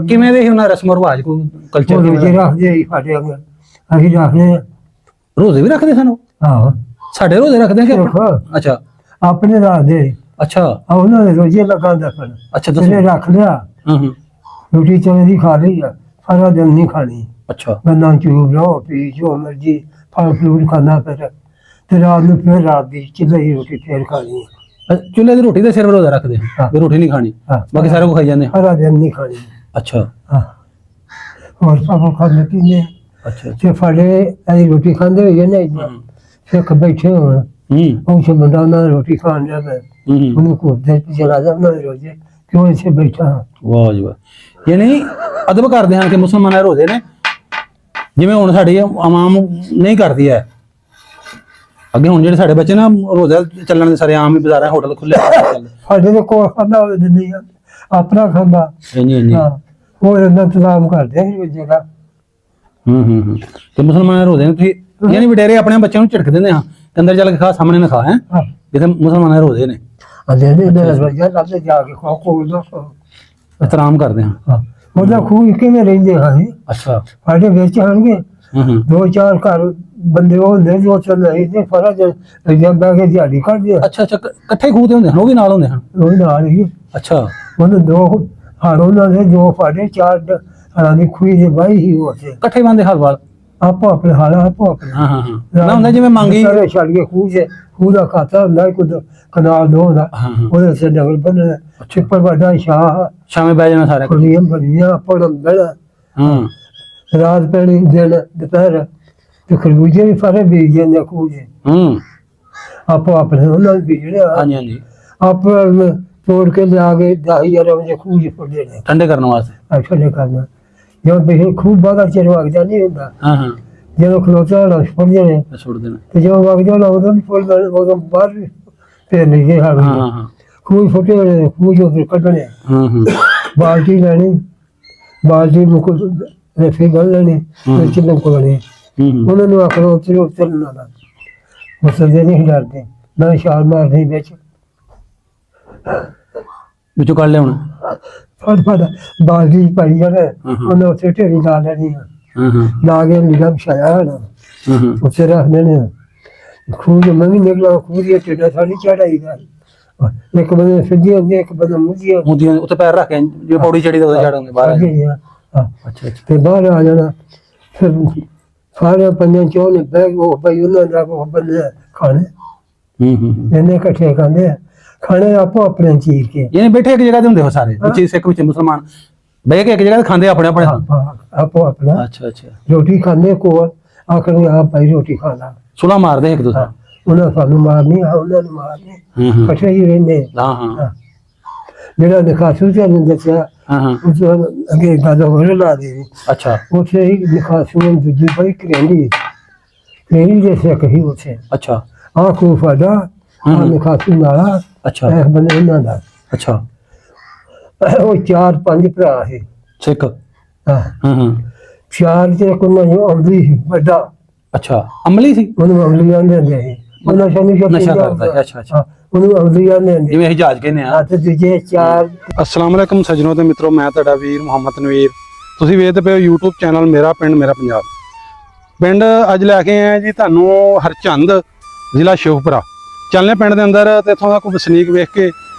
ਕਿਵੇਂ ਦੇ ਉਹਨਾਂ ਰਸਮ ਰਿਵਾਜ ਕੋਈ ਕਲਚਰ ਰੋਜ਼ੇ ਰੱਖਦੇ ਸੀ ਸਾਡੇ ਅੰਦਰ, ਅਸੀਂ ਰੱਖਦੇ ਹਾਂ। ਰੋਜ਼ੇ ਵੀ ਰੱਖਦੇ ਸਾਨੂੰ? ਆਹੋ ਸਾਡੇ ਰੋਜ਼ੇ ਰੱਖਦੇ ਕਿ ਸਿੱਖ ਅੱਛਾ ਆਪਣੇ ਰੱਖਦੇ। ਅੱਛਾ ਉਹਨਾਂ ਦੇ ਰੋਜ਼ੇ ਲਗਾਉਂਦਾ ਫਿਰ। ਅੱਛਾ ਇਹਨੇ ਰੱਖ ਲਿਆ, ਹੂੰ ਰੋਟੀ ਚਨੇ ਦੀ ਖਾ ਲਈ ਆ, ਸਾਰਾ ਦਿਨ ਨਹੀਂ ਖਾਣੀ। ਅੱਛਾ ਬੰਦਾ ਚੂਬ ਲਓ, ਪੀ ਜੋ ਮਰਜੀ ਫਲ ਫਲੂਟ ਖਾਣਾ ਫਿਰ, ਤੇ ਰਾਤ ਨੂੰ ਫਿਰ ਰਾਤ ਦੀ ਚੁੱਲ੍ਹੇ ਦੀ ਰੋਟੀ ਫਿਰ ਖਾਣੀ। ਚੁੱਲ੍ਹੇ ਦੀ ਰੋਟੀ ਦੇ ਸਿਰ ਰੋਜ਼ਾ ਰੱਖਦੇ ਵੀ ਰੋਟੀ ਨਹੀਂ ਖਾਣੀ, ਬਾਕੀ ਸਾਰਾ ਕੁਝ ਖਾਈ ਜਾਂਦੇ। ਸਾਰਾ ਦਿਨ ਨਹੀਂ ਖਾਣੀ। ਅੱਛਾ ਹਾਂ ਹੋਰ ਸਭ ਖਾਣੇ ਪੀਣੇ। ਅੱਛਾ ਤੇ ਫੜੇ ਅਸੀਂ ਰੋਟੀ ਖਾਂਦੇ ਹੋਈਏ ਨਾ, ਸਿੱਖ ਬੈਠੇ ਹੋਣ, ਉਹ ਚ ਮੁੰਡਾ ਉਹਨਾਂ ਰੋਟੀ ਖਾਣ ਲਿਆ, ਮੈਂ ਉਹਨੂੰ ਘੁੱਟਦੇ ਚਲਾ ਜਾਂਦਾ ਰੋਜ਼ੇ, ਕਿਉਂ ਇੱਥੇ ਬੈਠਾ। ਵਾਹ ਜੀ ਵਾਹ। ਯਾਨੀ ਅਦਬ ਕਰਦੇ ਹਾਂ ਕਿ ਮੁਸਲਮਾਨਾਂ ਰੋਜ਼ੇ ਨੇ, ਜਿਵੇਂ ਹੁਣ ਸਾਡੀ ਆਵਾਮ ਨਹੀਂ ਕਰਦੀ ਹੈ। ਅੱਗੇ ਹੁਣ ਜਿਹੜੇ ਸਾਡੇ ਬੱਚੇ ਨਾ ਰੋਜ਼ਾ ਚੱਲਣ ਦੇ ਸਾਰੇ ਆਮ ਹੀ ਬਾਜ਼ਾਰਾਂ ਹੋਟਲ ਖੁੱਲੇ ਸਾਡੇ ਦੇ ਕੋਲ ਖਾਂਦਾ ਹੋਵੇ ਦਿੰਦੀ ਆਪਣਾ ਖਾਂਦਾ। ਹਾਂਜੀ ਹਾਂਜੀ ਉਹ ਇਹਨਾਂ ਇੰਤਜ਼ਾਮ ਕਰਦੇ ਆ ਰੋਜ਼ੇ ਦਾ। ਤੇ ਮੁਸਲਮਾਨਾਂ ਰੋਜ਼ੇ ਨੇ ਤੁਸੀਂ ਯਾਨੀ ਵਡੇਰੇ ਆਪਣੇ ਬੱਚਿਆਂ ਨੂੰ ਝਿੜਕ ਦਿੰਦੇ ਹਾਂ ਕਿ ਅੰਦਰ ਚੱਲ ਕੇ ਖਾ, ਸਾਹਮਣੇ ਨਾ ਖਾ, ਹੈ ਜਿੱਥੇ ਮੁਸਲਮਾਨਾਂ ਰੋਜ਼ੇ ਨੇ ਜਾ ਕੇ ਖਾਓ, ਕੋਲ ਇਤਰਾਮ ਕਰਦੇ ਹਾਂ। ਉਹਦਾ ਖੂਹ ਕਿਵੇਂ ਰਹਿੰਦੇ ਹਨ। ਅੱਛਾ ਸਾਡੇ ਵਿੱਚ ਆਣਗੇ ਦੋ ਚਾਰ ਘਰ ਬੰਦੇ ਉਹ ਹੁੰਦੇ ਜੋ ਚੱਲਦੇ ਫਰਾ ਜਾਂ ਬਹਿ ਕੇ ਦਿਹਾੜੀ ਕੱਢਦੇ। ਅੱਛਾ ਅੱਛਾ ਇਕੱਠੇ ਖੂਹ ਤੇ ਹੁੰਦੇ ਹਨ, ਉਹ ਵੀ ਨਾਲ ਹੁੰਦੇ ਹਨ? ਉਹ ਨਾਲ ਹੀ। ਅੱਛਾ ਉਹਨੂੰ ਦੋ ਹੜ ਉਹਨਾਂ ਦੇ ਜੋ ਫਾੜੇ ਚਾਰ ਹੜਾਂ ਦੀ ਖੂਹੀ ਦੇ ਬਾਈ ਹੀ ਉਹ ਇਕੱਠੇ ਬੰਦੇ ਹਰ ਵਾਰ ਆਪੋ ਆਪਣੇ ਹਾਲ ਆਪੋ ਆਪਣੇ। ਨਾ ਹੁੰਦਾ ਜਿਵੇਂ ਮੰਗੀ ਛੱਡ ਕੇ ਖੂਹ ਦਾ ਖਾਤਾ ਹੁੰਦਾ ਕਨਾਲ ਦੋ ਦਾ, ਉਹਦੇ ਸੇ ਡਬਲ ਬੰਨਣਾ, ਛਿੱਪਰ ਵੱਡਾ ਸ਼ਾਹ ਸ਼ਾਮੇ ਬਹਿ ਜਾਣਾ ਸਾਰੇ ਕੁੜੀਆਂ ਬੜੀਆਂ ਪੜਨ ਬਹਿਣਾ। ਰਾਤ ਪੈਣੀ ਦਿਨ ਦੁਪਹਿਰ ਤੇ ਖਰਬੂਜੇ ਵੀ ਸਾਰੇ ਬੀਜ ਜਾਂਦੇ ਖੂਹ ਚ। ਆਪੋ ਆਪਣੇ ਉਹਨਾਂ ਨੂੰ ਬੀਜਣੇ। ਹਾਂਜੀ ਹਾਂਜੀ ਆਪੋ ਤੋੜ ਕੇ ਲਿਆ ਕੇ 10,000 ਵਜੇ ਖੂਹ ਚ ਫੁੱਟਦੇ ਨੇ ਠੰਡੇ ਕਰਨ ਵਾਸਤੇ। ਠੰਡੇ ਕਰਨਾ ਜਦੋਂ ਪਿਛਲੇ ਖੂਹ ਬਾਹਰ ਚਿਰ ਵਗ ਜਾਂਦੀ ਹੁੰਦਾ, ਜਦੋਂ ਖਲੋਤਾ ਹੋਣਾ ਫੁੱਟਦੇ ਨੇ ਸੁੱਟ ਦੇਣਾ, ਤੇ ਜਦੋਂ ਵਗ ਜਾਣਾ ਉਦੋਂ ਵੀ ਫੁੱਟਦਾ, ਉਦੋਂ ਬਾਹਰ ਵੀ ਫੇਰ ਨਹੀਂ ਜੇ ਖੂਹ ਫੁੱਟੇ ਹੋਣੇ, ਖੂਹ ਚੋਂ ਫਿਰ ਕੱਢਣੇ। ਬਾਲਟੀ ਲੈਣੀ, ਬਾਲਟੀ ਮੁੱਕ ਰੇਫੀ ਗੱਲ ਲੈਣੀ, ਚਿੰਨ ਕੋਲਣੀ, ਉਹਨਾਂ ਨੂੰ ਆਖਣਾ ਉੱਥੇ ਉਤਰਨਾ ਦਾ ਮੁਸਲਦੇ ਨਹੀਂ ਡਰਦੇ, ਨਾ ਛਾਲ ਮਾਰਦੇ ਵਿੱਚ ਵਿੱਚੋਂ ਕੱਢ ਲਿਆਉਣਾ। ਫੜ ਬਾਲਟੀ ਪਾਈ ਜਾਣਾ, ਉਹਨੇ ਉੱਥੇ ਢੇਰੀ ਲਾ ਲੈਣੀ ਆ, ਲਾ ਕੇ ਨੀਲਾ ਵਿਛਾਇਆ ਹੋਣਾ, ਉੱਥੇ ਰੱਖ ਦੇਣੇ। ਖੂਹ ਚ ਮੈਂ ਵੀ ਨਿਕਲਾ, ਖੂਹ ਦੀਆਂ ਟੇਡਾ ਸਾਡੀ ਚੜਾਈ ਦਾ, ਇੱਕ ਬੰਦੇ ਸਿੱਧੀ ਹੁੰਦੀ, ਇੱਕ ਬੰਦੇ ਮੁੱਦੀਆਂ ਉੱਤੇ ਪੈਰ ਰੱਖ ਕੇ ਜਿਵੇਂ ਪੌੜੀ ਚੜੀ ਦਾ ਚੜਾਂਗੇ ਬਾਹਰ। ਅੱਛਾ ਅੱਛਾ ਤੇ ਬਾਹਰ ਆ ਜਾਣਾ। ਫਿਰ ਸਾਰੇ ਪੰਜਾਂ ਚੋਂ ਨੇ ਬਹਿ ਉਹ ਭਾਈ ਉਹਨਾਂ ਦਾ ਉਹ ਬੰਦੇ ਖਾਣੇ ਇਹਨੇ ਇਕੱਠੇ ਖਾਂਦੇ ਆ, ਖਾਣੇ ਆਪੋ ਆਪਣੇ ਚੀਰ ਕੇ। ਇਹਨੇ ਬੈਠੇ ਇੱਕ ਜਗ੍ਹਾ ਤੇ ਹੁੰਦੇ ਹੋ ਸਾਰੇ ਵਿੱਚ, ਸਿੱਖ ਵਿੱਚ ਮੁਸਲਮਾਨ ਬਹਿ ਕੇ ਇੱਕ ਜਗ੍ਹਾ ਤੇ ਖਾਂਦੇ ਆਪਣੇ ਆਪਣੇ ਆਪੋ ਆਪਣਾ। ਅੱਛਾ ਅੱਛਾ ਰੋਟੀ ਖਾਂਦੇ ਕੋਲ ਆਖਣ ਆ ਭਾਈ ਰੋਟੀ ਖਾਣਾ, ਸੁਲਾ ਮਾਰਦੇ ਇੱਕ ਦੂਸਰਾ, ਉਹਨਾਂ ਸਾਨੂੰ ਮਾਰਨੀ ਆ ਉਹਨਾਂ ਨੂੰ ਮਾਰਨੀ, ਇਕੱਠੇ ਹੀ ਰਹਿੰਦੇ। ਜਿਹੜਾ ਨਿਕਾਸੂ ਚ ਦੱਸਿਆ ਉਸ ਅੱਗੇ ਗੱਲ ਹੋਰ ਲਾ ਦੇ। ਅੱਛਾ ਉੱਥੇ ਹੀ ਨਿਕਾਸੂ ਨੂੰ ਦੂਜੀ ਬੜੀ ਕਰੇਂਦੀ ਦੇ ਸਿੱਖ ਹੀ ਉੱਥੇ। ਅੱਛਾ ਆਹ ਖੂਹ ਸਾਡਾ, ਆਹ ਨਿਕਾਸੂ ਨਾਲਾ। ਅੱਛਾ ਇਹ ਬੰਦੇ ਇਹਨਾਂ ਦਾ। ਅੱਛਾ ਉਹ 4-5 ਭਰਾ ਸੀ ਸਿੱਖ। ਚਾਰ ਚ ਇੱਕ ਉਹਨਾਂ ਨੂੰ ਅਮਲੀ ਸੀ ਵੱਡਾ। ਅੱਛਾ ਅਮਲੀ ਸੀ, ਉਹਨੂੰ ਅਮਲੀ ਆਂਦੇ ਹੁੰਦੇ ਸੀ, ਉਹ ਨਸ਼ਾ ਕਰਦਾ। ਅੱਛਾ ਅੱਛਾ ਉਹਨੂੰ ਅਮਲੀ ਆਂਦੇ ਹੁੰਦੇ ਜਿਵੇਂ ਜਹਾਜ਼ ਕਹਿੰਦੇ ਆ। ਤੇ ਦੂਜੇ ਚਾਰ। अस्सलाम वालेकुम सज्जनों ਤੇ ਮਿੱਤਰੋ, ਮੈਂ ਤੁਹਾਡਾ ਵੀਰ ਮੁਹੰਮਦ ਨਵੀਰ। ਤੁਸੀਂ ਵੇਖਦੇ ਪਏ ਹੋ YouTube ਚੈਨਲ ਮੇਰਾ ਪਿੰਡ ਮੇਰਾ ਪੰਜਾਬ। ਪਿੰਡ ਅੱਜ ਲੈ ਕੇ ਆਏ ਜੀ ਤੁਹਾਨੂੰ ਹਰਚੰਦ, ਜ਼ਿਲ੍ਹਾ ਸ਼ਿਵਪੁਰਾ। ਚੱਲਨੇ ਪਿੰਡ ਦੇ ਅੰਦਰ ਤੇ ਇੱਥੋਂ ਦਾ ਕੋਈ ਵਸਨੀਕ ਵੇਖ ਕੇ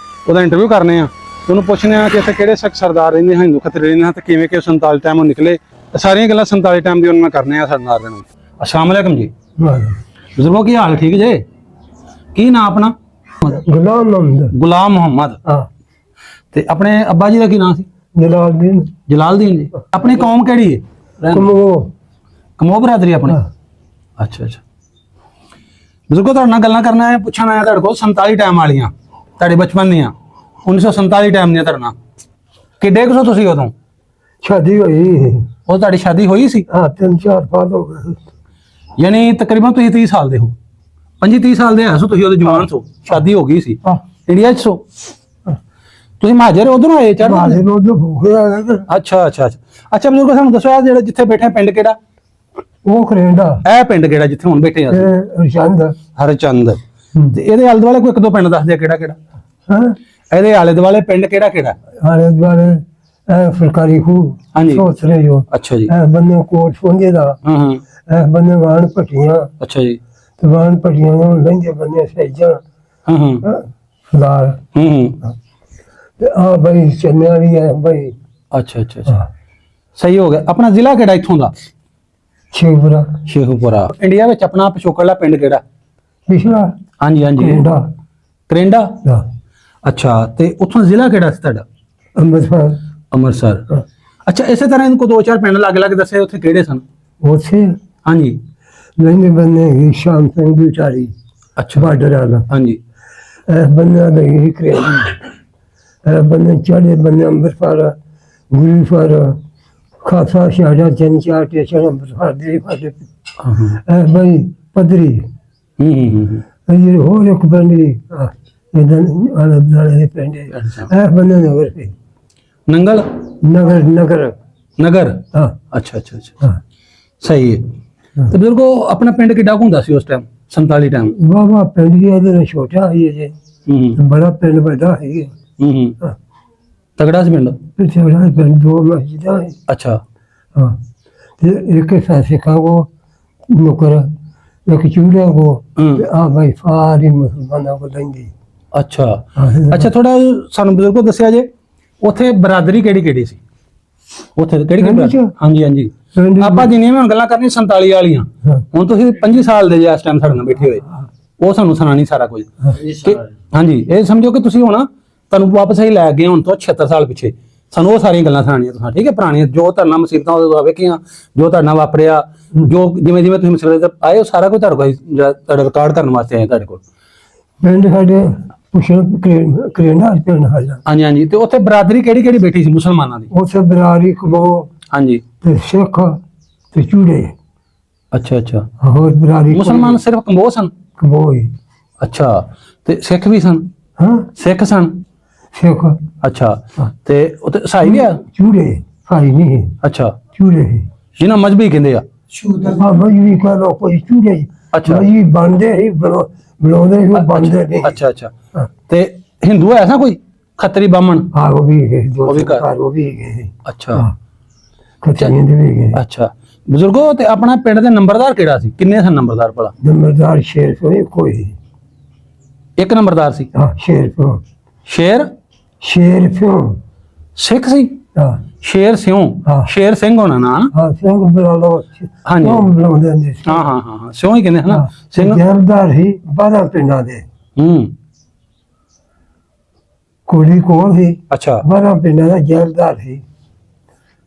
ਉਹਦਾ ਇੰਟਰਵਿਊ ਕਰਨੇ ਆ, ਉਹਨੂੰ ਪੁੱਛਣੇ ਆ ਕਿ ਇੱਥੇ ਕਿਹੜੇ ਸਿੱਖ ਸਰਦਾਰ ਰਹਿੰਦੇ ਹਨ, ਹਿੰਦੂ ਖੱਤਰੀ ਰਹਿੰਦੇ ਹਨ, ਤੇ ਕਿਵੇਂ ਕਿ 47 ਟਾਈਮ ਉਹ ਨਿਕਲੇ। ਸਾਰੀਆਂ ਗੱਲਾਂ 47 ਟਾਈਮ ਦੀ ਉਹਨਾਂ ਨਾਲ ਕਰਨੇ ਆ ਸਰਦਾਰ ਦੇ ਨਾਲ। अस्सलाम वालेकुम जी बुजुर्गों, की हाल ठीक जे? की ना अपना? गुलाम मोहम्मद। ते अपने अब्बा जी का की नाम सी? जलालदीन। जलालदीन जी। अपनी कौम केड़ी है? कमो बरादरी अपनी। अच्छा अच्छा बुजुर्गों, तुहाडे नाल गल्लां करना है, पुछना है तुहाडे कोल 47 टाइम वालियां, तुहाडे बचपन दियां 1947 टाइम दियां। तुहाडे नाल किड्डे कुसो तुसीं उदों? शादी हुई। ਉਹ ਤੁਹਾਡੀ ਸ਼ਾਦੀ ਹੋਈ ਸੀ? 3-4 ਸਾਲ ਹੋ ਗਏ। ਯਾਨੀ ਤਕਰੀਬਨ ਤੁਸੀਂ 30 ਸਾਲ ਦੇ ਹੋ, 25-30 ਸਾਲ ਦੇ ਹੋ ਤੁਸੀਂ, ਉਹਦੇ ਜਵਾਨ ਸੋ, ਸ਼ਾਦੀ ਹੋ ਗਈ ਸੀ, ਇੰਡੀਆ ਚ ਸੋ। ਤੁਸੀਂ ਮਹਾਜਰ ਉਧਰੋਂ ਆਏ? ਅੱਛਾ ਅੱਛਾ ਅੱਛਾ ਬਜ਼ੁਰਗ, ਸਾਨੂੰ ਦੱਸੋ ਜਿਹੜਾ ਜਿੱਥੇ ਬੈਠੇ ਪਿੰਡ ਕਿਹੜਾ? ਉਹ ਕੈਨੇਡਾ। ਇਹ ਪਿੰਡ ਕਿਹੜਾ ਜਿੱਥੇ ਹੁਣ ਬੈਠੇ ਆ? ਹਰਚੰਦ। ਹਰਚੰਦ। ਤੇ ਇਹਦੇ ਆਲੇ ਦੁਆਲੇ ਕੋਈ ਇੱਕ ਦੋ ਪਿੰਡ ਦੱਸ ਦਿਆ ਕਿਹੜਾ ਕਿਹੜਾ? ਇਹਦੇ ਆਲੇ ਦੁਆਲੇ ਪਿੰਡ ਕਿਹੜਾ ਕਿਹੜਾ? ਆਲੇ ਦੁਆਲੇ ਫੁਲਕਾਰੀ ਖੂ ਹਾਂਜੀ। ਸੋਚਰੇ ਜੋ ਅੱਛਾ ਜੀ। ਬੰਨੇ ਕੋਟ ਸੋਂਦੇ ਦਾ ਹਾਂ ਬੰਨੇ ਵਾਣ ਭਟੀਆਂ ਅੱਛਾ ਜੀ। ਤੇ ਵਾਣ ਭਟੀਆਂ ਨੂੰ ਲੰਘੇ ਬੰਨੇ ਸਹਿਜਾਂ ਹਾਂ ਫਲਾਰ ਤੇ ਆ ਬਈ ਚੰਨਿਆ ਵੀ ਹੈ ਬਈ। ਅੱਛਾ ਅੱਛਾ ਅੱਛਾ ਸਹੀ ਹੋ ਗਿਆ। ਆਪਣਾ ਜ਼ਿਲ੍ਹਾ ਕਿਹੜਾ ਇੱਥੋਂ ਦਾ? ਸ਼ੇਖਪੁਰਾ। ਸ਼ੇਖੂਪੁਰਾ। ਇੰਡੀਆ ਵਿੱਚ ਆਪਣਾ ਪਿਛੋਕੜਲਾ ਪਿੰਡ ਕਿਹੜਾ? ਪਿਛਲਾ ਹਾਂਜੀ ਹਾਂਜੀ। ਕੈਨੇਡਾ ਕਰੇਂਡਾ। ਦਾ ਅੱਛਾ ਤੇ ਉੱਥੋਂ ਜ਼ਿਲ੍ਹਾ ਕਿਹੜਾ ਸੀ ਤੁਹਾਡਾ? ਅੰਮ੍ਰਿਤਸਰ। ਅੰਮ੍ਰਿਤਸਰ। ਅੱਛਾ ਇਸੇ ਤਰ੍ਹਾਂ ਇਹਨਾਂ ਕੋ ਦੋ ਚਾਰ ਪਿੰਡ ਲੱਗ ਲੱਗ ਦੱਸੇ ਉੱਥੇ ਕਿਹੜੇ ਸਨ? ਉੱਥੇ ਹਾਂਜੀ। ਲੰਘੇ ਬੰਨੇ ਸ਼ਾਮ ਸਿੰਘ ਦੀ ਵਿਚਾਰੀ ਅੱਛਾ ਬਾਰਡਰ ਵਾਲਾ ਹਾਂਜੀ। ਬੰਨਾ ਦੇ ਹੀ ਕਰੇ ਬੰਨੇ ਚੜੇ ਬੰਨੇ ਅੰਮ੍ਰਿਤਸਰ ਗੁਰੂਸਰ ਖਾਸਾ ਸ਼ਾਹਜਾ ਚੰਨ ਚਾਰ ਸਟੇਸ਼ਨ ਅੰਮ੍ਰਿਤਸਰ ਦੇ ਫਾਦੇ ਹਾਂ ਹਾਂ ਬਈ ਪਦਰੀ ਇਹ ਹੋਰ ਇੱਕ ਬੰਦੀ ਇਹਦਾਂ ਆਲੇ ਦੇ ਪਿੰਡ ਬੰਨੇ ਨਗਰ ਸੀ। ਨੰਗਲ ਨਗਰ ਨਗਰ ਨਗਰ। ਹਾਂ ਅੱਛਾ ਅੱਛਾ ਅੱਛਾ ਹਾਂ ਸਹੀ ਹੈ। ਤੇ ਬਜ਼ੁਰਗੋ ਆਪਣਾ ਪਿੰਡ ਕਿੱਡਾ ਕੁ ਹੁੰਦਾ ਸੀ ਉਸ ਟਾਈਮ 47 ਟਾਈਮ? ਵਾਹ ਪਿੰਡ ਹੀ ਇਹਦੇ ਛੋਟਾ ਹੀ ਜੇ ਬੜਾ ਪਿੰਡ ਵੱਡਾ ਹੈ। ਤਗੜਾ ਸੀ ਪਿੰਡ? ਪਿੱਛੇ ਬੜਾ ਪਿੰਡ ਦੋ ਮਸਜਿਦਾਂ ਹੈ। ਅੱਛਾ हाँ एक सिखा को नौकर एक चूल्हे को आ भाई सारी मुसलमानों को लेंगे। ਅੱਛਾ ਅੱਛਾ ਥੋੜਾ ਸਾਨੂੰ ਬਜ਼ੁਰਗੋ ਦੱਸਿਆ ਜੇ ਉੱਥੇ ਬਰਾਦਰੀ ਕਿਹੜੀ ਕਿਹੜੀ ਸੀ? ਉੱਥੇ ਕਿਹੜੀ ਕਿਹੜੀ ਬਰਾਦਰੀ? ਹਾਂਜੀ ਹਾਂਜੀ। ਆਪਾਂ ਜਿੰਨੀਆਂ ਵੀ ਹੁਣ ਗੱਲਾਂ ਕਰਨੀ 47 ਵਾਲੀਆਂ ਹੁਣ ਤੁਸੀਂ 25 ਸਾਲ ਦੇ ਜੇ ਇਸ ਟਾਈਮ ਸਾਡੇ ਨਾਲ ਬੈਠੇ ਹੋਏ ਉਹ ਸਾਨੂੰ ਸੁਣਾਣੀ ਸਾਰਾ ਕੁਝ। ਹਾਂਜੀ ਇਹ ਸਮਝੋ ਕਿ ਤੁਸੀਂ ਹੁਣ ਤੁਹਾਨੂੰ ਵਾਪਸ ਹੀ ਲੈ ਗਏ ਹੁਣ ਤੋਂ 76 ਸਾਲ ਪਿੱਛੇ ਸਾਨੂੰ ਉਹ ਸਾਰੀਆਂ ਗੱਲਾਂ ਸੁਣਾਣੀਆਂ ਤੁਸੀਂ ਠੀਕ ਹੈ ਪੁਰਾਣੀਆਂ ਜੋ ਤੁਹਾਡੇ ਨਾਲ ਮੁਸੀਬਤਾਂ ਉਦੋਂ ਵੇਖੀਆਂ ਜੋ ਤੁਹਾਡੇ ਨਾਲ ਵਾਪਰਿਆ ਜੋ ਜਿਵੇਂ ਜਿਵੇਂ ਤੁਸੀਂ ਮੁਸੀਬਤ ਆਏ ਉਹ ਸਾਰਾ ਕੁਝ ਤੁਹਾਡੇ ਕੋਲ ਤੁਹਾਡਾ ਰਿਕਾਰਡ ਕਰਨ ਵਾਸਤੇ ਆਏ ਤੁਹਾਡੇ ਕੋਲ। ਪਿੰਡ ਸਾਡੇ ਪੁੱਛਣ ਕਰੇਂਡਾ ਪਿੰਡ ਸਾਡਾ। ਹਾਂਜੀ ਹਾਂਜੀ। ਤੇ ਉੱਥੇ ਬਰਾਦਰੀ ਕਿਹੜੀ ਕਿਹੜੀ ਬੈਠੀ ਸੀ ਮੁਸਲਮਾਨਾਂ ਦੀ? ਉੱਥੇ ਬਰਾਦਰੀ ਕਬੋ ਹਾਂਜੀ ਤੇ ਸਿੱਖ ਤੇ ਚੂੜੇ। ਅੱਛਾ ਅੱਛਾ। ਹੋਰ ਬਰਾਦਰੀ ਮੁਸਲਮਾਨ ਸਿਰਫ ਕੰਬੋ ਸਨ? ਕਬੋ ਹੀ। ਅੱਛਾ ਤੇ ਸਿੱਖ ਵੀ ਸਨ? ਹਾਂ ਸਿੱਖ ਸਨ। ਸਿੱਖ। ਅੱਛਾ ਤੇ ਉੱਥੇ ਈਸਾਈ ਵੀ ਆ? ਚੂੜੇ ਸਾਈ ਨਹੀਂ। ਅੱਛਾ ਚੂੜੇ ਜਿਹਨਾਂ ਮਜ਼ਬੀ ਕਹਿੰਦੇ ਆ? ਹਾਂ ਮਜਬੀ ਕਹ ਲੋ ਕੋਈ ਚੂੜੇ। ਅੱਛਾ ਮਜਬੀ ਬਣਦੇ ਹੀ ਬਣਾਉਂਦੇ ਹੀ ਬਣਦੇ ਨਹੀਂ। ਅੱਛਾ ਅੱਛਾ। ਤੇ ਹਿੰਦੂ ਐਸਾ ਕੋਈ ਖੱਤਰੀ ਬਾਹਮਣ? ਹਾਂ ਉਹ ਵੀ ਗਏ ਦੋ ਉਹ ਵੀ ਘਰ ਉਹ ਵੀ ਗਏ। ਅੱਛਾ ਖੱਤਰੀਆਂ ਦੇ ਵੀ ਗਏ। ਅੱਛਾ ਬਜ਼ੁਰਗੋ ਤੇ ਆਪਣਾ ਪਿੰਡ ਦੇ ਨੰਬਰਦਾਰ ਕਿਹੜਾ ਸੀ? ਕਿੰਨੇ ਸਨ ਨੰਬਰਦਾਰ ਭਲਾ? ਨੰਬਰਦਾਰ ਸ਼ੇਰ ਕੋਈ ਕੋਈ ਇੱਕ ਨੰਬਰਦਾਰ ਸੀ? ਹਾਂ ਸ਼ੇਰ ਤੋਂ ਸ਼ੇਰ? ਸ਼ੇਰ ਤੋਂ ਸਿੱਖ ਸੀ? ਹਾਂ ਸ਼ੇਰ ਸਿਉ? ਹਾਂ। ਸ਼ੇਰ ਸਿੰਘ ਹੋਣਾ ਨਾ? ਹਾਂ ਸਿੰਘ ਬੁਲਾ ਲਓ। ਹਾਂਜੀ। ਉਹ ਬੁਲਾਉਂਦੇ ਨੇ। ਹਾਂ ਹਾਂ ਹਾਂ ਹਾਂ ਸਿਉ ਹੀ ਕਹਿੰਦੇ ਹਨਾ ਸਿੰਘ? ਜਰਦਾਰ ਹੀ 12 ਪਿੰਡਾਂ ਦੇ ਕੋਲੀ ਕੋਲ ਸੀ। ਅੱਛਾ 12 ਪਿੰਡਾਂ ਦਾ ਜਰਦਾਰ ਸੀ।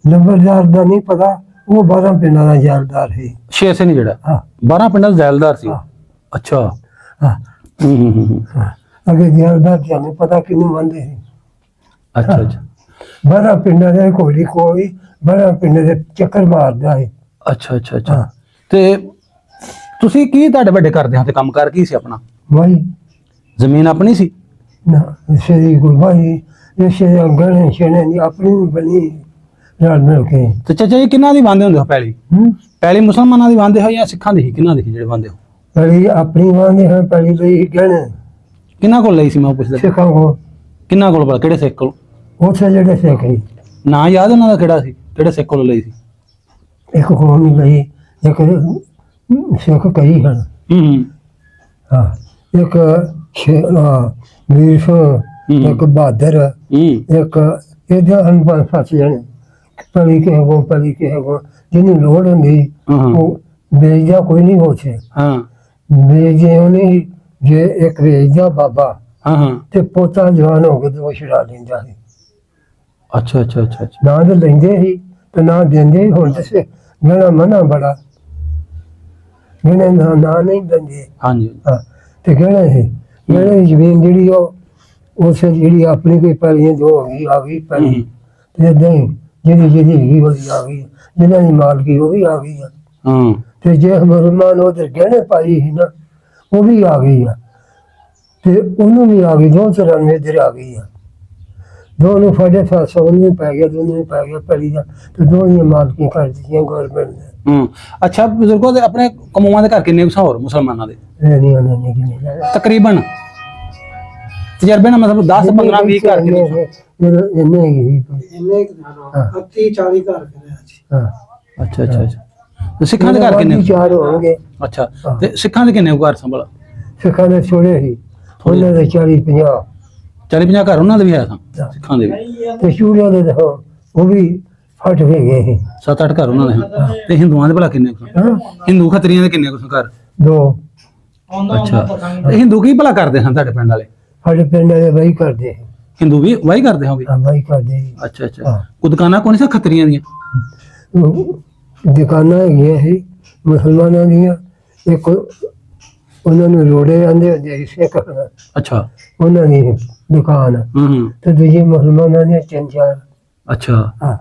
ਨੰਬਰਦਾਰ ਦਾ ਨਹੀਂ ਪਤਾ ਉਹ 12 ਪਿੰਡਾਂ ਦਾ ਜਰਦਾਰ ਸੀ। ਸ਼ੇਰ ਸਿੰਘ ਜਿਹੜਾ ਹਾਂ 12 ਪਿੰਡਾਂ ਦਾ ਜ਼ੈਲਦਾਰ ਸੀ? ਹਾਂ। ਅੱਛਾ ਹਾਂ ਅੱਗੇ ਜਰਦਾਰ ਜਾਨੇ ਪਤਾ ਕਿਹਨੂੰ ਮੰਨਦੇ ਸੀ। ਅੱਛਾ ਅੱਛਾ 12 ਪਿੰਡਾਂ ਦੇ ਕੋਲੀ ਕੋਈ 12 ਪਿੰਡਾਂ ਦੇ ਚੱਕਰ ਮਾਰਦਾ ਹੈ। ਅੱਛਾ ਅੱਛਾ ਅੱਛਾ। ਤੇ ਤੁਸੀਂ ਕੀ ਤੁਹਾਡੇ ਵੱਡੇ ਕਰਦੇ ਹੋ ਤੇ ਕੰਮਕਾਰ ਕੀ ਸੀ ਆਪਣਾ? ਭਾਈ ਜ਼ਮੀਨ ਆਪਣੀ ਸੀ? ਨਾ ਇਸੇ ਕੋਈ ਭਾਈ ਇਸੇ ਗਣੇ ਛੇਣੇ ਦੀ ਆਪਣੀ ਬਣੀ ਰਲ ਮਿਲ ਕੇ। ਤੇ ਚਾਚਾ ਜੀ ਕਿਹਨਾਂ ਦੀ ਵਾਂਦੇ ਹੁੰਦੇ ਹੋ ਪੈਲੀ? ਪੈਲੀ ਮੁਸਲਮਾਨਾਂ ਦੀ ਵਾਂਦੇ ਹੋ ਜਾਂ ਸਿੱਖਾਂ ਦੀ? ਕਿਹਨਾਂ ਦੀ ਜਿਹੜੇ ਵਾਂਦੇ ਹੋ? ਪਹਿਲੀ ਆਪਣੀ ਵਾਂਦੇ ਹਾਂ ਪਹਿਲੀ ਲਈ ਗਹਿਣੇ ਕਿਹਨਾਂ ਕੋਲ ਲਈ ਸੀ ਮੈਂ ਉਹ ਪੁੱਛਦਾ? ਸਿੱਖਾਂ ਕੋਲ। ਕਿਹਨਾਂ ਕੋਲ ਭਲਾ ਕਿਹੜੇ ਸਿੱਖ ਕੋਲ? ਉੱਥੇ ਜਿਹੜੇ ਸਿੱਖ ਸੀ ਨਾਂ ਯਾਦ ਉਹਨਾਂ ਦਾ ਕਿਹੜਾ ਸੀ ਕਿਹੜੇ ਸਿੱਖ ਕੋਲ ਲਈ ਸੀ? ਇੱਕ ਕੋਲ ਨਹੀਂ ਲਈ ਇੱਕ ਸਿੱਖ ਕਈ ਹਨ। ਹਾਂ ਇੱਕ ਵੀਰ ਸਿੰਘ ਇੱਕ ਬਹਾਦਰ ਇੱਕ ਇਹਦਾ ਅਨਪੜ ਫਸ ਜਾਣੇ ਪਲੀ ਕਿਸੇ ਕੋ ਪਲੀ ਕਿਸੇ ਕੋ ਜਿਹਨੂੰ ਲੋੜ ਹੁੰਦੀ ਉਹ ਵੇਚਦਾ ਕੋਈ ਨਹੀਂ ਹੋਛੇ। ਹਾਂ ਵੇਚਦੇ ਉਹਨੇ ਜੇ ਇੱਕ ਵੇਚਦਾ ਬਾਬਾ ਹਾਂ ਹਾਂ ਤੇ ਪੋਤਾ ਜਵਾਨ ਹੋ ਕੇ ਦੋ ਛੁਡਾ ਲੈਂਦਾ ਸੀ। ਅੱਛਾ ਅੱਛਾ ਅੱਛਾ ਅੱਛਾ। ਨਾ ਤੇ ਲੈਂਦੇ ਸੀ ਤੇ ਨਾ ਦਿੰਦੇ ਹੁਣ ਤੇ ਮੇਰਾ ਮਨਾ ਬੜਾ ਮੈਨੇ ਨਾ ਨਹੀਂ ਦਿੰਦੇ। ਹਾਂਜੀ ਹਾਂ ਤੇ ਕਹਿਣਾ ਸੀ ਮੇਰੇ ਜ਼ਮੀਨ ਜਿਹੜੀ ਉਹ ਉਸੇ ਜਿਹੜੀ ਆਪਣੀ ਕੋਈ ਪੈਲੀਆਂ ਜੋ ਹੋਗੀ ਆ ਗਈ ਪੈਲੀ ਤੇ ਏਦਾਂ ਹੀ ਜਿਹਦੀ ਜਿਹਦੀ ਹੈਗੀ ਉਹਦੀ ਆ ਗਈ ਜਿਹਨਾਂ ਦੀ ਮਾਲਕੀ ਉਹ ਵੀ ਆ ਗਈ ਆ। ਹਾਂ ਤੇ ਜੇ ਮੁਸਲਮਾਨ ਉਹਦੇ ਗਹਿਣੇ ਪਾਈ ਸੀ ਨਾ ਉਹ ਵੀ ਆ ਗਈ ਆ ਤੇ ਉਹਨੂੰ ਵੀ ਆ ਗਈ 294 ਦਰ ਆ ਗਈ ਆ। ਦੋਨੋਂ 750 ਉਹਨੂੰ ਪੈ ਗਿਆ ਦੋਨੋਂ ਪੈ ਗਿਆ ਪੈਲੀ ਦਾ ਤੇ ਦੋਨੀਆਂ ਮਾਲਕੀਆਂ ਕਰ ਦਿੱਤੀਆਂ ਗੌਰਮੈਂਟ ਨੇ। ਅੱਛਾ ਬਜ਼ੁਰਗੋ ਦੇ ਆਪਣੇ ਕਮੂਆਂ ਦੇ ਘਰ ਕਿੰਨੇ ਕੁ ਹੋਰ ਮੁਸਲਮਾਨਾਂ ਦੇ? ਇਹ ਨਹੀਂ ਉਹਨਾਂ ਨੇ ਕਿੰਨੇ ਤਕਰੀਬਨ ਤਜਰਬੇ ਨਾਲ ਮਤਲਬ 10 15 20 ਘਰ ਕਿੰਨੇ ਇੰਨੇ ਹੀ ਇੰਨੇ 30 40 ਘਰ ਕਰਿਆ ਜੀ। ਹਾਂ ਅੱਛਾ ਅੱਛਾ ਅੱਛਾ ਤੇ ਸਿੱਖਾਂ ਦੇ ਘਰ ਕਿੰਨੇ ਚਾਰ ਹੋਣਗੇ। ਅੱਛਾ ਤੇ ਸਿੱਖਾਂ ਦੇ ਕਿੰਨੇ ਘਰ ਸੰਭਲ ਸਿੱਖਾਂ ਦੇ ਛੋੜੇ ਸੀ ਉਹਨਾਂ ਦੇ 40 50 40 50 ਘਰ ਉਹਨਾਂ ਦੇ ਵੀ ਹੈ ਤਾਂ ਸਿੱਖਾਂ ਦੇ ਵੀ ਤੇ ਸ਼ੂਰਿਆਂ ਦੇ ਦੇਖੋ ਉਹ ਵੀ ਫਟ ਗਏ ਸੀ। 7-8 ਘਰ ਉਹਨਾਂ ਦੇ ਹਨ। ਤੇ ਹਿੰਦੂਆਂ ਦੇ ਭਲਾ ਕਿੰਨੇ ਕੁ ਸਨ? ਹਾਂ ਹਿੰਦੂ ਖੱਤਰੀਆਂ ਦੇ ਕਿੰਨੇ ਕੁ ਸਨ ਘਰ? ਦੋ ਅੱਛਾ ਤੇ ਹਿੰਦੂ ਕੀ ਭਲਾ ਕਰਦੇ ਹਨ ਤੁਹਾਡੇ ਪਿੰਡ ਵਾਲੇ? ਸਾਡੇ ਪਿੰਡ ਦੇ ਵਹੀ ਕਰਦੇ ਸੀ। ਹਿੰਦੂ ਵੀ ਵਾਹੀ ਕਰਦੇ ਹੋਗੇ? ਹਾਂ ਵਹੀ ਕਰਦੇ ਸੀ। ਅੱਛਾ ਅੱਛਾ ਕੋ ਦੁਕਾਨਾਂ ਕੋਣ ਸੀ ਖੱਤਰੀਆਂ ਦੀਆਂ? ਉਹ ਦੁਕਾਨਾਂ ਹੈਗੀਆਂ ਸੀ ਮੁਸਲਮਾਨਾਂ ਦੀਆਂ। ਇੱਕ ਉਹਨਾਂ ਨੂੰ ਰੋੜੇ ਆਂਦੇ ਹੁੰਦੇ ਸੀ ਸਿੱਖ ਅੱਛਾ ਉਹਨਾਂ ਦੀ ਦੁਕਾਨ ਹੂੰ ਤੇ ਦੂਜੀ ਮੁਸਲਮਾਨਾਂ ਦੀਆਂ 3-4। ਅੱਛਾ ਹਾਂ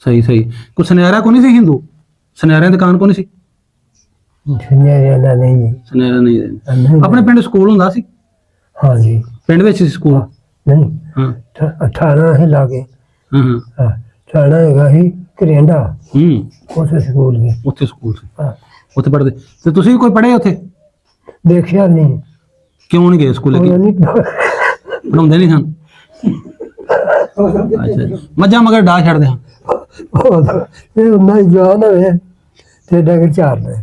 ਸਹੀ ਸਹੀ ਕੋ ਸੁਨਿਆਰਾ ਕੋ ਨਹੀਂ ਸੀ ਹਿੰਦੂ? ਸੁਨਿਆਰਿਆਂ ਦੀ ਦੁਕਾਨ ਕੋ ਨਹੀਂ ਸੀ? ਸੁਣਿਆ ਜਾਂਦਾ ਨਹੀਂ ਸੁਨਿਆਰਾ ਨਹੀਂ ਨਹੀਂ। ਆਪਣੇ ਪਿੰਡ ਸਕੂਲ ਹੁੰਦਾ ਸੀ? ਹਾਂ ਜੀ ਪਿੰਡ ਵਿੱਚ ਸੀ ਸਕੂਲ? ਨਹੀਂ ਹਾਂ 18 ਹੈ ਲਾਗੇ। ਹਾਂ ਹਾਂ ਹਾਂ 18 ਹੈਗਾ ਸੀ ਕਰੇਂਡਾ ਹੂੰ ਉੱਥੇ ਸਕੂਲ ਗਏ। ਉੱਥੇ ਸਕੂਲ ਸੀ ਹਾਂ ਉੱਥੇ ਪੜ੍ਹਦੇ ਤੇ ਤੁਸੀਂ ਵੀ ਕੋਈ ਪੜ੍ਹੇ ਉੱਥੇ? ਦੇਖਿਆ ਨਹੀਂ ਕਿਉਂ ਨਹੀਂ ਗਏ ਸਕੂਲੇ? ਉਹਨਾਂ ਨਹੀਂ ਪੜਾਉਂਦੇ ਨਹੀਂ ਸਨ? ਅੱਛਾ ਮੱਝਾਂ ਮਗਰ ਡਾ ਛੱਡਦੇ ਹਾਂ? ਇਹ ਉਹਨਾਂ ਹੀ ਜਾਨ ਹੋਵੇ ਤੇ ਡੰਗਰ ਚਾਰਦੇ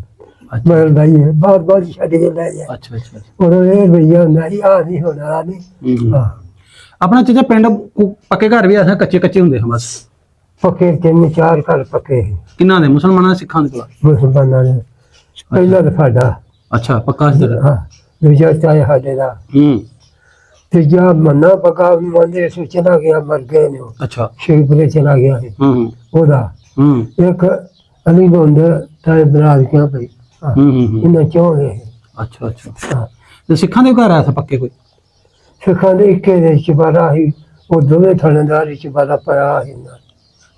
ਮਗਰ ਦਾਈ ਬਾਰ ਬਾਰ ਛੱਡ ਕੇ ਲੈ ਜਾ। ਅੱਛਾ ਅੱਛਾ ਉਹਨਾਂ ਇਹ ਭਈਆ ਹੁੰਦਾ ਸੀ ਆ ਨਹੀਂ ਹੋਣਾ ਆ ਨਹੀਂ। ਹਾਂ ਆਪਣਾ ਚਾਚਾ ਪਿੰਡ ਪੱਕੇ ਘਰ ਵੀ ਐਸਾ ਕੱਚੇ ਕੱਚੇ ਹੁੰਦੇ ਹਨ ਬਸ? ਪੱਕੇ 3-4 ਘਰ ਪੱਕੇ ਸੀ ਕਿੰਨਾ ਦੇ? ਮੁਸਲਮਾਨਾਂ ਸਿੱਖਾਂ ਦੇ ਭਲਾ? ਮੁਸਲਮਾਨਾਂ ਦੇ। ਪਹਿਲਾਂ ਤਾਂ ਸਾਡਾ ਅੱਛਾ ਪੱਕਾ ਸੀ ਤੇਰਾ? ਹਾਂ ਦੂਜਾ ਚਾਹੇ ਸਾਡੇ ਦਾ ਹੂੰ ਤੀਜਾ ਮੰਨਾ ਪੱਕਾ ਮੰਦੇ ਸੇ ਚਲਾ ਗਿਆ ਮਰ ਗਏ ਨੇ ਉਹ। ਅੱਛਾ ਸ਼ੇਖਪੁਰੇ ਚਲਾ ਗਿਆ ਸੀ ਹੂੰ ਉਹਦਾ। ਹੂੰ ਇੱਕ ਅਲੀ ਬੰਦ ਤਾਏ ਬਰਾਜ ਕਿਹਾ ਭਈ ਹੂੰ ਹੂੰ ਇਹਨਾਂ ਚੋਂ ਗਏ। ਅੱਛਾ ਅੱਛਾ ਤੇ ਸਿੱਖਾਂ ਦੇ ਘਰ ਆਇਆ ਸੀ ਪੱਕੇ ਕੋਈ? ਸਿੱਖਾਂ ਦੇ ਇੱਕੇ ਦੇ ਚਬਾਰਾ ਸੀ ਉਹ ਦੋਵੇਂ ਥਾਣੇਦਾਰ ਹੀ ਚਬਾਰਾ ਪਿਆ ਸੀ ਨਾਲ।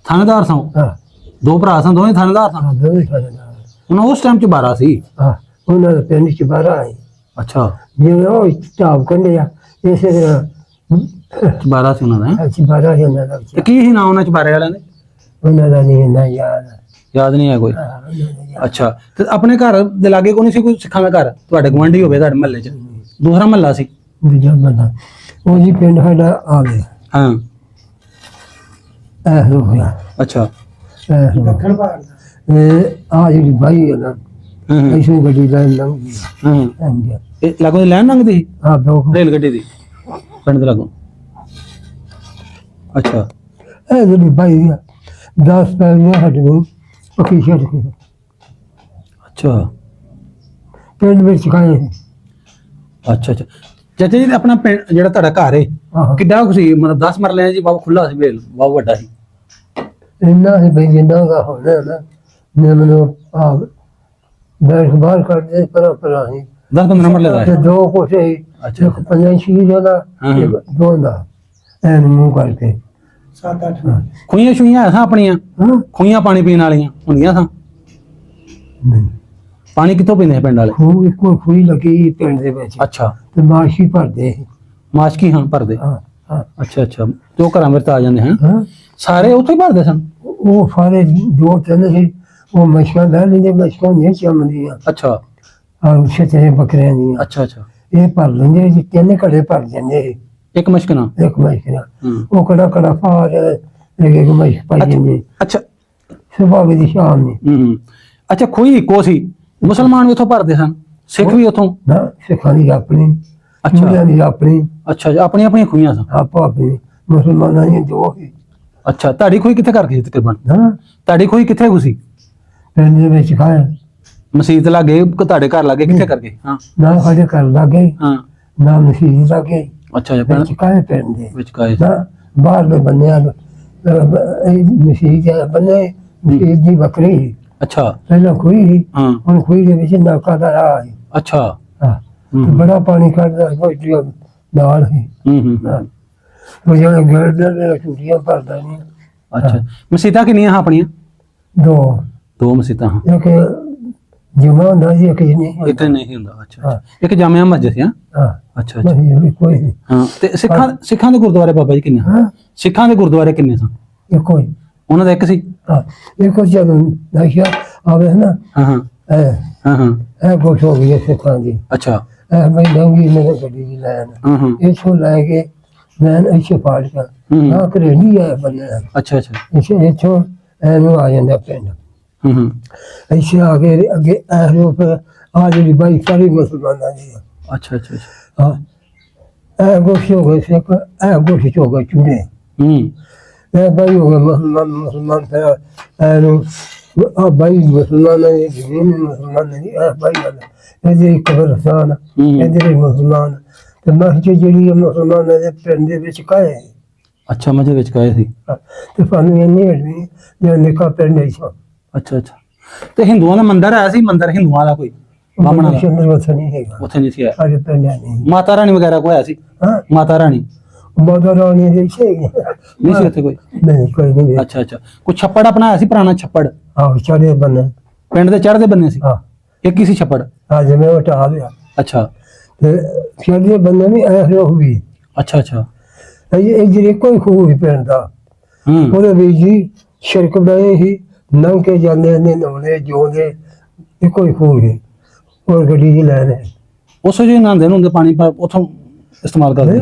ਥਾਣੇਦਾਰ ਸਨ? ਹਾਂ ਦੋ ਭਰਾ ਸਨ ਦੋਵੇਂ ਥਾਣੇਦਾਰ ਸਨ? ਹਾਂ ਦੋਵੇਂ ਥਾਣੇਦਾਰ। ਉਹਨਾਂ ਉਸ ਟਾਈਮ ਚ 12 ਸੀ? ਹਾਂ ਉਹਨਾਂ ਦਾ ਪਿੰਡ ਚਬਾਰਾ ਹੈ ਅੱਛਾ ਜਿਵੇਂ ਉਹ ਢਾਬ ਕੰਢੇ ਆ ਇਸੇ ਤਰ੍ਹਾਂ 12 ਸੀ ਉਹਨਾਂ ਦਾ? ਚਬਾਰਾ ਹੀ ਉਹਨਾਂ ਦਾ ਤੇ ਕੀ ਸੀ ਨਾਂ ਉਹਨਾਂ ਚ 12 ਵਾਲਿਆਂ ਦੇ? ਉਹਨਾਂ ਦਾ ਨਹੀਂ ਨਾ ਯਾਦ। ਯਾਦ ਨਹੀਂ ਹੈ ਕੋਈ? ਹਾਂ, ਉਹਨਾਂ ਦਾ ਯਾਦ। ਅੱਛਾ ਤੇ ਆਪਣੇ ਘਰ ਦੇ ਲਾਗੇ ਕੋਈ ਨਹੀਂ ਸੀ ਕੋਈ ਸਿੱਖਾਂ ਦਾ ਘਰ? ਤੁਹਾਡੇ ਗੁਆਂਢੀ ਹੋਵੇ ਤੁਹਾਡੇ ਮਹੱਲੇ ਚ? ਦੂਸਰਾ ਮਹੱਲਾ ਸੀ? ਦੂਜਾ ਬੰਦਾ ਉਹ ਜੀ ਪਿੰਡ ਸਾਡਾ ਆ ਗਿਆ ਹਾਂ ਇਹ ਹੋ ਗਿਆ ਅੱਛਾ ਇਹ ਦੱਖਣ ਭਾਰਤ ਦਾ। ਇਹ ਆ ਜਿਹੜੀ ਬਾਈ ਹੈ ਨਾ ਹਾਂ ਹਾਂ ਇਸੇ ਗੱਡੀ ਦਾ ਲੰਘ ਗਈ ਹਾਂ ਹਾਂਜੀ ਇਹ ਲਾਗੋਂ ਦੀ ਲੈਣ ਲੰਘਦੀ ਸੀ? ਆ ਦੋ ਰੇਲ ਗੱਡੀ ਦੀ ਪਿੰਡ ਦੇ ਲਾਗੋਂ? ਅੱਛਾ ਇਹ ਜਿਹੜੀ ਬਾਈ ਆ 10 ਪੈਲੀਆਂ ਸਾਡੇ ਨੂੰ ਪੱਕੀ ਛੱਡ ਕੇ ਅੱਛਾ ਪਿੰਡ ਵਿੱਚ ਖਾਏ ਅੱਛਾ ਅੱਛਾ ਚਾਚਾ ਜੀ ਆਪਣਾ ਪਿੰਡ ਜਿਹੜਾ ਤੁਹਾਡਾ ਘਰ ਹੈ ਆਹ ਕਿੱਡਾ ਕੁ ਸੀ? ਮਤਲਬ 10 ਮਰਲਿਆਂ ਜੀ ਬਹੁਤ ਖੁੱਲਾ ਸੀ ਵੇਲ ਬਹੁਤ ਵੱਡਾ ਸੀ? ਇੰਨਾ ਹੀ ਬਈ ਜਿੰਨਾ ਦਾ ਹੋਣਾ ਨਾ ਨੇ ਮੈਨੂੰ ਆ ਬੈਠ ਬਾਹਰ ਕਰਦੇ ਪਰਾਂ ਹੀ 10-15 ਮਰਲੇ ਦਾ ਤੇ ਹੈ? ਦੋ ਕੋਠੇ ਅੱਛਾ ਇੱਕ 5-6 ਜਣਾ ਹਾਂ। ਇੱਕ ਦੋ ਦਾ ਐਨ ਮੂੰਹ ਕਰਕੇ 7-8 ਖੂਹੀਆਂ ਸ਼ੂਈਆਂ ਐਸਾਂ ਆਪਣੀਆਂ? ਹਾਂ ਖੂਹੀਆਂ ਪਾਣੀ ਪੀਣ ਵਾਲੀਆਂ ਹੁੰਦੀਆਂ ਸਾਂ? ਨਹੀਂ ਪਾਣੀ ਕਿੱਥੋਂ ਪੀਂਦੇ ਸੀ ਪਿੰਡ ਵਾਲੇ? ਖੂਹ ਇੱਕੋ ਖੂਹੀ ਲੱਗੀ ਪਿੰਡ ਦੇ ਵਿੱਚ ਅੱਛਾ ਤੇ ਮਾਸ਼ੀ ਭਰਦੇ ਸੀ। ਮਾਸ਼ਕੀ ਹਾਂ ਭਰਦੇ? ਹਾਂ ਹਾਂ ਅੱਛਾ ਅੱਛਾ ਤੇ ਉਹ ਘਰਾਂ ਵਿੱਚ ਆ ਜਾਂਦੇ ਹਨ? ਹਾਂ ਸਾਰੇ ਉੱਥੇ ਹੀ ਭਰਦੇ ਸਨ? ਉਹ ਸਾਰੇ ਦੋ ਤਿੰਨ ਸੀ ਉਹ ਮਸ਼ਕਾਂ ਲੈ ਲੈਂਦੇ ਮਸ਼ਕਾਂ ਨਹੀਂ ਚਮਦੀਆਂ ਅੱਛਾ ਆ ਛਤਰੇ ਬੱਕਰਿਆਂ ਦੀਆਂ ਅੱਛਾ ਅੱਛਾ ਇਹ ਭਰ ਲੈਂਦੇ ਜੀ ਤਿੰਨ ਘੜੇ ਭਰ ਜਾਂਦੇ ਸੀ ਇੱਕ ਮਸ਼ਕਨਾ? ਇੱਕ ਮਸ਼ਕਣਾ ਹੂੰ ਉਹ ਕੜਾ ਕੜਾ ਫਾਰ ਇੱਕ ਮਸ਼ਕ ਪਾਈ ਜਾਂਦੀ ਅੱਛਾ ਸੁਬਾਹ ਦੀ ਸ਼ਾਮ ਨੂੰ ਹੂੰ ਅੱਛਾ ਖੂਹੀ ਇੱਕੋ ਸੀ? ਮੁਸਲਮਾਨ ਵੀ ਉੱਥੋਂ ਭਰਦੇ ਸਨ? ਸਿੱਖ ਵੀ ਉੱਥੋਂ? ਨਾ ਸਿੱਖਾਂ ਦੀ ਆਪਣੀ ਅੱਛਾ ਮੁੰਡਿਆਂ ਦੀ ਆਪਣੀ ਅੱਛਾ ਜੀ, ਆਪਣੀਆਂ ਆਪਣੀਆਂ ਖੂਹੀਆਂ ਸਨ? ਆਪੋ ਆਪਣੀ ਮੁਸਲਮਾਨਾਂ ਦੀ ਦੋ ਸੀ। ਅੱਛਾ ਤੁਹਾਡੀ ਖੂਹੀ ਕਿੱਥੇ ਕਰ ਗਈ ਤਕਰੀਬਨ? ਹਾਂ ਤੁਹਾਡੀ ਖੂਹੀ ਕਿੱਥੇ ਗੁਸੀ? ਪਿੰਡ ਦੇ ਵਿੱਚ ਖਾਇਆ ਮਸਜਿਦ ਲਾਗੇ ਕਿ ਤੁਹਾਡੇ ਘਰ ਲਾਗੇ ਕਿੱਥੇ ਕਰ ਗਏ? ਹਾਂ ਨਾ ਸਾਡੇ ਘਰ ਲੱਗੇ ਹਾਂ ਨਾ ਮਸੀਤ ਲੱਗੇ ਅੱਛਾ ਜੀ ਵਿੱਚ ਖਾਏ ਪਿੰਡ ਦੇ ਵਿੱਚ ਕਾਏ ਨਾ ਬਾਹਰ ਦੇ ਬੰਨਿਆ ਮਸੀਤ ਬੰਨੇ ਮਸੀਤ ਦੀ ਬੱਕਰੀ ਸੀ। ਅੱਛਾ ਪਹਿਲਾਂ ਖੂਹੀ ਸੀ ਹਾਂ ਹੁਣ ਖੂਹੀ ਦੇ ਵਿੱਚ ਨਲਕਾ ਦਾ ਰਾਹ ਹੈ। ਅੱਛਾ ਹਾਂ ਹੂੰ ਬੜਾ ਪਾਣੀ ਕੱਢਦਾ ਕੋਈ ਨਾਲ ਹੀ ਹੂੰ ਉਹ ਜਿਹੜਾ ਗਰਦਰ ਦੇ ਛੁੱਟੀਆਂ ਭਰਦਾ ਨਹੀਂ। ਅੱਛਾ ਮਸਜਿਦਾਂ ਕਿੰਨੀਆਂ ਹਾਂ ਆਪਣੀਆਂ? ਦੋ ਮਸਜਿਦਾਂ ਹਾਂ? ਇੱਕ ਜੁਮਾ ਹੁੰਦਾ ਸੀ ਇੱਕ ਨਹੀਂ ਇੱਕ ਨਹੀਂ ਹੁੰਦਾ? ਅੱਛਾ ਹਾਂ। ਇੱਕ ਜਾਮਿਆ ਮਸਜਿਦ ਸੀ? ਹਾਂ ਹਾਂ ਅੱਛਾ ਅੱਛਾ ਨਹੀਂ ਕੋਈ ਨਹੀਂ ਹਾਂ ਤੇ ਸਿੱਖਾਂ ਦੇ ਗੁਰਦੁਆਰੇ ਬਾਬਾ ਜੀ ਕਿੰਨੇ ਹਨ? ਹਾਂ ਸਿੱਖਾਂ ਦੇ ਗੁਰਦੁਆਰੇ ਕਿੰਨੇ ਸਨ? ਇੱਕੋ ਹੀ ਉਹਨਾਂ ਦਾ ਇੱਕ ਸੀ? ਹਾਂ ਇੱਕੋ ਜਦੋਂ ਨਸ਼ਾ ਆਵੇ ਨਾ ਹਾਂ ਹਾਂ ਇਹ ਹਾਂ ਹਾਂ ਇਹ ਕੁਛ ਹੋ ਗਈ ਸਿੱਖਾਂ ਦੀ ਅੱਛਾ मैं जाऊंगी मेरे गड्डी की लाइन इसको लेके लाइन ऐसे पाड़ कर हाँ करेली है बंदे अच्छा अच्छा इसे इथों एनु आ जाता पिंड ऐसे आगे अगे एरो पे आ जी भाई सारी मुसलमाना दी अच्छा अच्छा अच्छा हाँ ए गोशी हो गए से ए गोशी हो गए चूड़े ए भाई हो गए मुसलमान पे एनु आ भाई मुसलमान है जमीन मुसलमान नहीं ए भाई वाला ਇਹਦੇ ਕਬਰਸਤਾਨ ਇਹਦੇ ਮੁਸਲਮਾਨ ਤੇ ਮਸਜਿਦ ਜਿਹੜੀ ਮੁਸਲਮਾਨਾਂ ਦੇ ਪਿੰਡ ਦੇ ਵਿੱਚ ਕਾਏ ਅੱਛਾ ਮਜੇ ਵਿੱਚ ਕਾਏ ਸੀ ਤੇ ਸਾਨੂੰ ਇਹ ਨਹੀਂ ਹਟਦੀ ਜੇ ਨਿਕਾ ਪਿੰਡ ਨਹੀਂ ਸੀ ਅੱਛਾ ਅੱਛਾ ਤੇ ਹਿੰਦੂਆਂ ਦਾ ਮੰਦਿਰ ਆਇਆ ਸੀ ਮੰਦਿਰ ਹਿੰਦੂਆਂ ਦਾ ਕੋਈ ਬਾਹਮਣਾ ਦਾ ਚੰਦਰ ਵਥ ਨਹੀਂ ਹੈਗਾ ਉੱਥੇ ਨਹੀਂ ਸੀ ਆਇਆ ਸਾਡੇ ਪਿੰਡ ਨਹੀਂ ਮਾਤਾ ਰਾਣੀ ਵਗੈਰਾ ਕੋਈ ਆਇਆ ਸੀ ਹਾਂ ਮਾਤਾ ਰਾਣੀ ਮਾਤਾ ਰਾਣੀ ਦੇ ਸੀ ਨਹੀਂ ਸੀ ਉੱਥੇ ਕੋਈ ਨਹੀਂ ਕੋਈ ਨਹੀਂ ਅੱਛਾ ਅੱਛਾ ਕੋਈ ਛੱਪੜ ਬਣਾਇਆ ਸੀ ਪੁਰਾਣਾ ਛੱਪੜ ਆਹ ਚਾਰੇ ਬੰਨੇ ਪਿੰਡ ਦੇ ਚੜ੍ਹਦੇ ਬੰਨੇ ਸੀ ਹਾਂ ਇੱਕ ਹੀ ਸੀ ਛੱਪੜ ਅੱਜ ਮੈਂ ਉਟਾ ਲਿਆ ਅੱਛਾ ਤੇ ਚਾਰੇ ਬੰਨੇ ਵੀ ਐ ਹੋ ਵੀ ਅੱਛਾ ਅੱਛਾ ਇਹ ਜਿਹੜੇ ਕੋਈ ਖੂਹ ਵੀ ਪਿੰਡ ਦਾ ਉਹਦੇ ਵੀ ਜੀ ਸ਼ਿਰਕ ਬਣਾਏ ਹੀ ਨੰਗ ਕੇ ਜਾਂਦੇ ਨੇ ਨਹਾਉਣੇ ਜੋਦੇ ਇਹ ਕੋਈ ਖੂਹ ਹੈ ਹੋਰ ਗੱਡੀ ਦੀ ਲੈਣ ਹੈ ਉਸ ਜੇ ਨਹਾਉਂਦੇ ਨੂੰ ਹੁੰਦੇ ਪਾਣੀ ਪਰ ਉਥੋਂ ਇਸਤੇਮਾਲ ਕਰਦੇ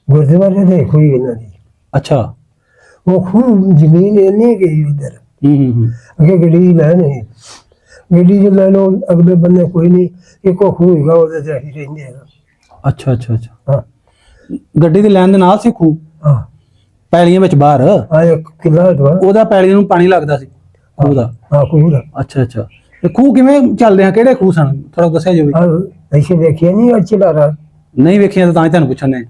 ਗੁਰਦੁਆਰੇ ਦੇ ਖੂਹ ਇਹਨਾਂ ਦੀ ਅੱਛਾ ਉਹ ਖੂਹ ਜ਼ਮੀਨ ਇੰਨੀ ਗਈ ਉਧਰ ਅੱਗੇ ਗੱਡੀ ਦੀ ਲੈਣ ਹੈ ਗੱਡੀ ਚ ਲੈ ਲਓ ਅਗਲੇ ਬੰਨੇ ਕੋਈ ਨਹੀਂ ਇੱਕੋ ਖੂਹ ਹੈਗਾ ਉਹਦੇ ਤੇ ਅਸੀਂ ਰਹਿੰਦੇ ਹਾਂ ਅੱਛਾ ਅੱਛਾ ਅੱਛਾ ਹਾਂ ਗੱਡੀ ਦੇ ਲੈਣ ਦੇ ਨਾਲ ਸੀ ਖੂਹ ਹਾਂ ਪੈਲੀਆਂ ਵਿੱਚ ਬਾਹਰ ਆ ਇੱਕ ਕਿਲਾ ਦਵਾ ਉਹਦਾ ਪੈਲੀਆਂ ਨੂੰ ਪਾਣੀ ਲੱਗਦਾ ਸੀ ਖੂਹ ਦਾ ਹਾਂ ਖੂਹ ਦਾ ਅੱਛਾ ਅੱਛਾ ਤੇ ਖੂਹ ਕਿਵੇਂ ਚੱਲਦੇ ਆ ਕਿਹੜੇ ਖੂਹ ਸਨ ਥੋੜਾ ਦੱਸਿਆ ਜੋ ਵੀ ਐਸੇ ਦੇਖਿਆ ਨਹੀਂ ਅੱਜ ਚਲਾ ਰਹਾ ਨਹੀਂ ਵੇਖਿਆ ਤਾਂ ਹੀ ਤੁਹਾਨੂੰ ਪੁੱਛਣੇ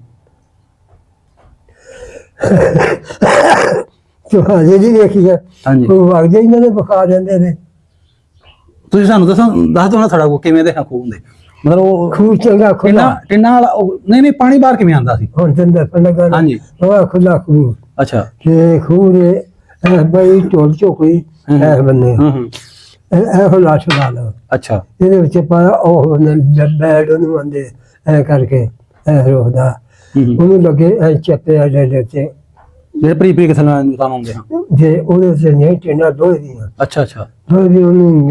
ਤੂੰ ਹਜੇ ਨਹੀਂ ਦੇਖਿਆ ਹਾਂਜੀ ਉਹ ਵਗਦੇ ਇਹਨਾਂ ਨੇ ਬਖਾ ਦਿੰਦੇ ਨੇ ਤੁਸੀਂ ਸਾਨੂੰ ਦੱਸ ਦਿਓ ਨਾ ਥੋੜਾ ਕਿਵੇਂ ਦੇ ਖੂਹ ਹੁੰਦੇ ਮਤਲਬ ਉਹ ਖੂਹ ਚੰਗਾ ਖੁੱਲਾ ਟਿੰਨਾ ਵਾਲਾ ਨਹੀਂ ਨਹੀਂ ਪਾਣੀ ਬਾਹਰ ਕਿਵੇਂ ਆਉਂਦਾ ਸੀ ਹੁਣ ਤੰਦਾ ਲੱਗਾ ਹਾਂਜੀ ਉਹ ਖੁੱਲਾ ਖੂਹ ਅੱਛਾ ਤੇ ਖੂਹ ਦੇ ਬਈ ਢੋਲ ਚੋਕਈ ਹੈ ਬੰਨੇ ਇਹ ਲਾਸ਼ ਲਾ ਲਓ ਅੱਛਾ ਇਹਦੇ ਵਿੱਚ ਪਾਇਆ ਉਹ ਬੈਡ ਉਹਨੂੰ ਆਂਦੇ ਐ ਕਰਕੇ ਐ ਰੋਦਾ ਉਹਨੂੰ ਲੱਗੇ ਐ ਚੱਪੇ ਆ ਜਿਹੜੇ ਤੇ ਜਿਹੜੇ ਪ੍ਰੀ ਪ੍ਰੀ ਕਿਸਮ ਨਾਲ ਇਨਸਾਨ ਹੁੰਦੇ ਹਨ ਜੇ ਉਹਦੇ ਤੇ ਨਹੀਂ ਟਿੰਨਾ ਦੋਏ ਦੀਆਂ ਅੱਛਾ ਅੱਛਾ ਦੋਏ ਦੀ ਉਹਨੂੰ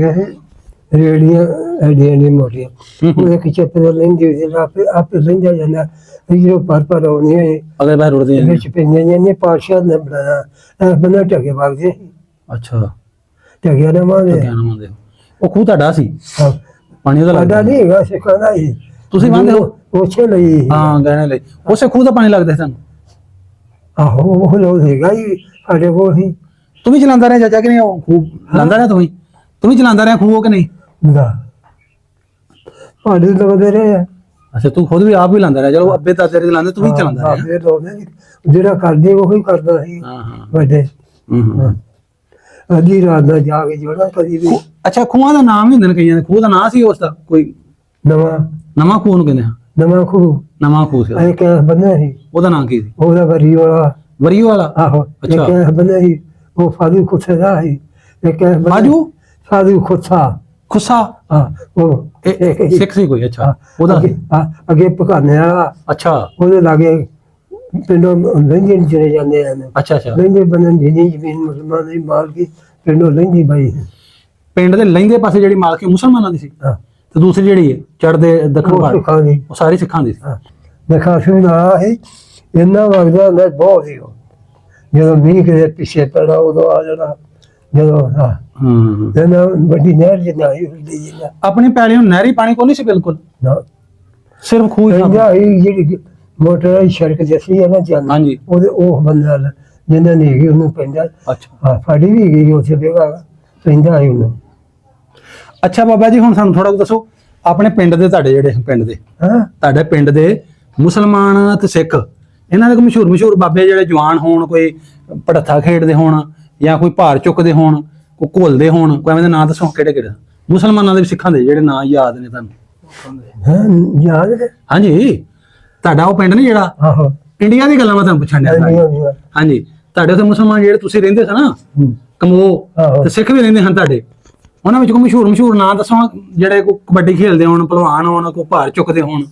ਰੇੜੀਆਂ ਐਡੀਆਂ ਨਹੀਂ ਮੋਟੀਆਂ ਉਹ ਇੱਕ ਚੱਪੇ ਦਾ ਲੈਂਦੀ ਸੀ ਆਪੇ ਲੈਂਦਾ ਜਾਂਦਾ ਜਦੋਂ ਪਰ ਆਉਣੀ ਹੈ ਅਗਰ ਬਾਹਰ ਉੜਦੇ ਆ ਵਿੱਚ ਪੈਂਦੀਆਂ ਨੇ ਪਾਸ਼ਾ ਨੇ ਬਣਾਇਆ ਇਹ ਬਣਾ ਟਕੇ ਵਗਦੇ ਅੱਛਾ ਟਕਿਆ ਨਾ ਮਾਰੇ ਕਿਆ ਨਾਮ ਹੁੰਦੇ ਉਹ ਖੂਹ ਤੁਹਾਡਾ ਸੀ ਹਾਂ ਪਾਣੀ ਉਹਦਾ ਸਾਡਾ ਲੱਗਦਾ ਨਹੀਂ ਹੈਗਾ ਸਿੱਖਾਂ ਹੀ ਤੁਸੀਂ ਮੰਨਦੇ ਹੋ ਉਸੇ ਲਈ ਹਾਂ ਗਹਿਣੇ ਲਈ ਉਸੇ ਖੂਹ ਦਾ ਪਾਣੀ ਲੱਗਦਾ ਸੀ ਤੁਹਾਨੂੰ ਆਹੋ ਉਹ ਲੋ ਹੈਗਾ ਹੀ ਸਾਡੇ ਕੋਲ ਹੀ ਤੂੰ ਵੀ ਚਲਾਉਂਦਾ ਰਿਹਾ ਚਾਚਾ ਕਿ ਨਹੀਂ ਉਹ ਖੂਹ ਚਲਾਉਂਦਾ ਰਿਹਾ ਤੂੰ ਵੀ ਚਲਾਉਂਦਾ ਰਿਹਾ ਖੂਹ ਕਿ ਨਹੀਂ ਨਾ ਸਾਡੇ ਲੱਗਦੇ ਰਹੇ ਆ ਅੱਛਾ ਤੂੰ ਖੁਦ ਵੀ ਆਪ ਵੀ ਲਾਉਂਦਾ ਰਿਹਾ ਚਲੋ ਅੱਬੇ ਤਾਂ ਤੇਰੇ ਚਲਾਉਂਦੇ ਤੂੰ ਵੀ ਚਲਾਉਂਦਾ ਰਿਹਾ ਇਹ ਲੋਨੇ ਜਿਹੜਾ ਕਰਦੇ ਉਹ ਹੀ ਕਰਦਾ ਸੀ ਹਾਂ ਹਾਂ ਵੱਡੇ ਅੱਧੀ ਰਾਤ ਦਾ ਜਾ ਕੇ ਜੋੜਾ ਕਦੀ ਵੀ ਅੱਛਾ ਖੂਹਾਂ ਦਾ ਨਾਮ ਵੀ ਹੁੰਦੇ ਨੇ ਕਈਆਂ ਦੇ ਖੂਹ ਦਾ ਨਾਂ ਸੀ ਉਸ ਦਾ ਕੋਈ ਨਵਾਂ ਖੂਹ ਨੂੰ ਕਹਿੰਦੇ ਆ ਨਵਾਂ ਖੂਹ ਨਵਾਂ ਖੂਹ ਸੀ ਇਹ ਕਿਹ ਬੰਦਾ ਸੀ ਉਹਦਾ ਨਾਂ ਕੀ ਸੀ ਉਹਦਾ ਵਰੀ ਵਾਲਾ ਵਰੀਓ ਵਾਲਾ ਆਹੋ ਇਹ ਕਿਹ ਬੰਦਾ ਸੀ ਉਹ ਫਾਦੂ ਖੁੱਸੇ ਦਾ ਸੀ ਇਹ ਕਿਹ ਬਾਜੂ ਫਾਦੂ ਖੁੱਸਾ ਖੁੱਸਾ ਹਾਂ ਉਹ ਸਿੱਖ ਸੀ ਕੋਈ ਅੱਛਾ ਉਹਦਾ ਅੱਗੇ ਪਕਾਨੇ ਵਾਲਾ ਅੱਛਾ ਉਹਦੇ ਲਾਗੇ ਪਿੰਡੋਂ ਲੰਘੇ ਚਲੇ ਜਾਂਦੇ ਹਨ ਅੱਛਾ ਅੱਛਾ ਲੰਘੇ ਬੰਦਨ ਜਿਹਨੀ ਜ਼ਮੀਨ ਮੁਸਲਮਾਨ ਦੀ ਮਾਲਕੀ ਪਿੰਡੋਂ ਲੰਘੀ ਬਾਈ ਪਿੰਡ ਦੇ ਲਹਿੰਦੇ ਪਾਸੇ ਜਿਹੜੀ ਮਾਲਕੀ ਮੁਸਲਮਾਨਾਂ ਦੀ ਸੀ ਹਾਂ ਤੇ ਦੂਸਰੀ ਜਿਹੜੀ ਹੈ ਚੜਦੇ ਦੱਖਣ ਉਹ ਭਾਰਤ ਸਿੱਖਾਂ ਦੀ ਉਹ ਸਾਰੀ ਸਿੱਖਾਂ ਦੀ ਸੀ ਦੇਖਾ ਸੁਣਾ ਹੈ ਇੰਨਾ ਵਗਦਾ ਹੁੰਦਾ ਬਹੁਤ ਹੀ ਜਦੋਂ ਮੀਂਹ ਦੇ ਪਿੱਛੇ ਪੈਣਾ ਉਦੋਂ ਆ ਜਾਣਾ ਜਦੋਂ ਹਾਂ ਇਹਨਾਂ ਵੱਡੀ ਨਹਿਰ ਜਿੰਨਾ ਹੀ ਹੁੰਦੀ ਜਿੰਨਾ ਆਪਣੀ ਪੈਲੀ ਨੂੰ ਨਹਿਰੀ ਪਾਣੀ ਕੋਈ ਨਹੀਂ ਸੀ ਬਿਲਕੁਲ ਨਾ ਸਿਰਫ ਖੂਹ ਸੀ ਇੰਨਾ ਹੀ ਜਿਹੜੀ ਮੋਟਰ ਸੜਕ ਜੈਸੀ ਹੈ ਨਾ ਚੱਲ ਹਾਂਜੀ ਉਹਦੇ ਉਹ ਬੰਦਾ ਜਿੰਨਾ ਨਹੀਂ ਹੈਗੀ ਉਹਨੂੰ ਪੈਂਦਾ ਅੱਛਾ ਹਾਂ ਫਾੜੀ ਵੀ ਗਈ ਉੱਥੇ ਬੇਗਾ ਪੈਂਦਾ ਹੈ ਉਹਨੂੰ ਅੱਛਾ ਬਾਬਾ ਜੀ ਹੁਣ ਸਾਨੂੰ ਥੋੜਾ ਦੱਸੋ ਆਪਣੇ ਪਿੰਡ ਦੇ ਤੁਹਾਡੇ ਜਿਹੜੇ ਪਿੰਡ ਦੇ ਹਾਂ ਤੁਹਾਡੇ ਪਿੰਡ ਦੇ ਮੁਸਲਮਾਨ ਤੇ ਸਿੱਖ ਇਹਨਾਂ ਦੇ ਕੋਈ ਮਸ਼ਹੂਰ ਬਾਬੇ ਜਿਹੜੇ ਜਵਾਨ ਹੋਣ ਕੋਈ ਪੜੱਥਾ ਖੇਡਦੇ ਹੋਣ ਜਾਂ ਕੋਈ ਭਾਰ ਚੁੱਕਦੇ ਹੋਣ ਕੋਈ ਘੋਲਦੇ ਹੋਣ ਕੋਈ ਐਵੇਂ ਦੇ ਨਾਂ ਦੱਸੋ ਕਿਹੜੇ ਮੁਸਲਮਾਨਾਂ ਦੇ ਸਿੱਖਾਂ ਦੇ ਜਿਹੜੇ ਨਾਂ ਯਾਦ ਨੇ ਤੁਹਾਨੂੰ ਹਾਂ ਯਾਦ ਹੈ ਹਾਂਜੀ ਤੁਹਾਡਾ ਉਹ ਪਿੰਡ ਨਹੀਂ ਜਿਹੜਾ ਆਹੋ ਇੰਡੀਆ ਦੀ ਗੱਲਾਂ ਮੈਂ ਤੁਹਾਨੂੰ ਪੁੱਛਣ ਡਿਆ ਹਾਂਜੀ ਤੁਹਾਡੇ ਉੱਥੇ ਮੁਸਲਮਾਨ ਜਿਹੜੇ ਤੁਸੀਂ ਰਹਿੰਦੇ ਸੀ ਨਾ ਕਮੋ ਤੇ ਸਿੱਖ ਵੀ ਰਹਿੰਦੇ ਹਨ ਤੁਹਾਡੇ ਉਹਨਾਂ ਵਿੱਚ ਕੋਈ ਮਸ਼ਹੂਰ ਨਾਂ ਦੱਸੋ ਜਿਹੜੇ ਕੋਈ ਕਬੱਡੀ ਖੇਡਦੇ ਹੋਣ ਪਹਿਲਵਾਨ ਹੋਣ ਕੋਈ ਭਾਰ ਚੁੱਕਦੇ ਹੋਣ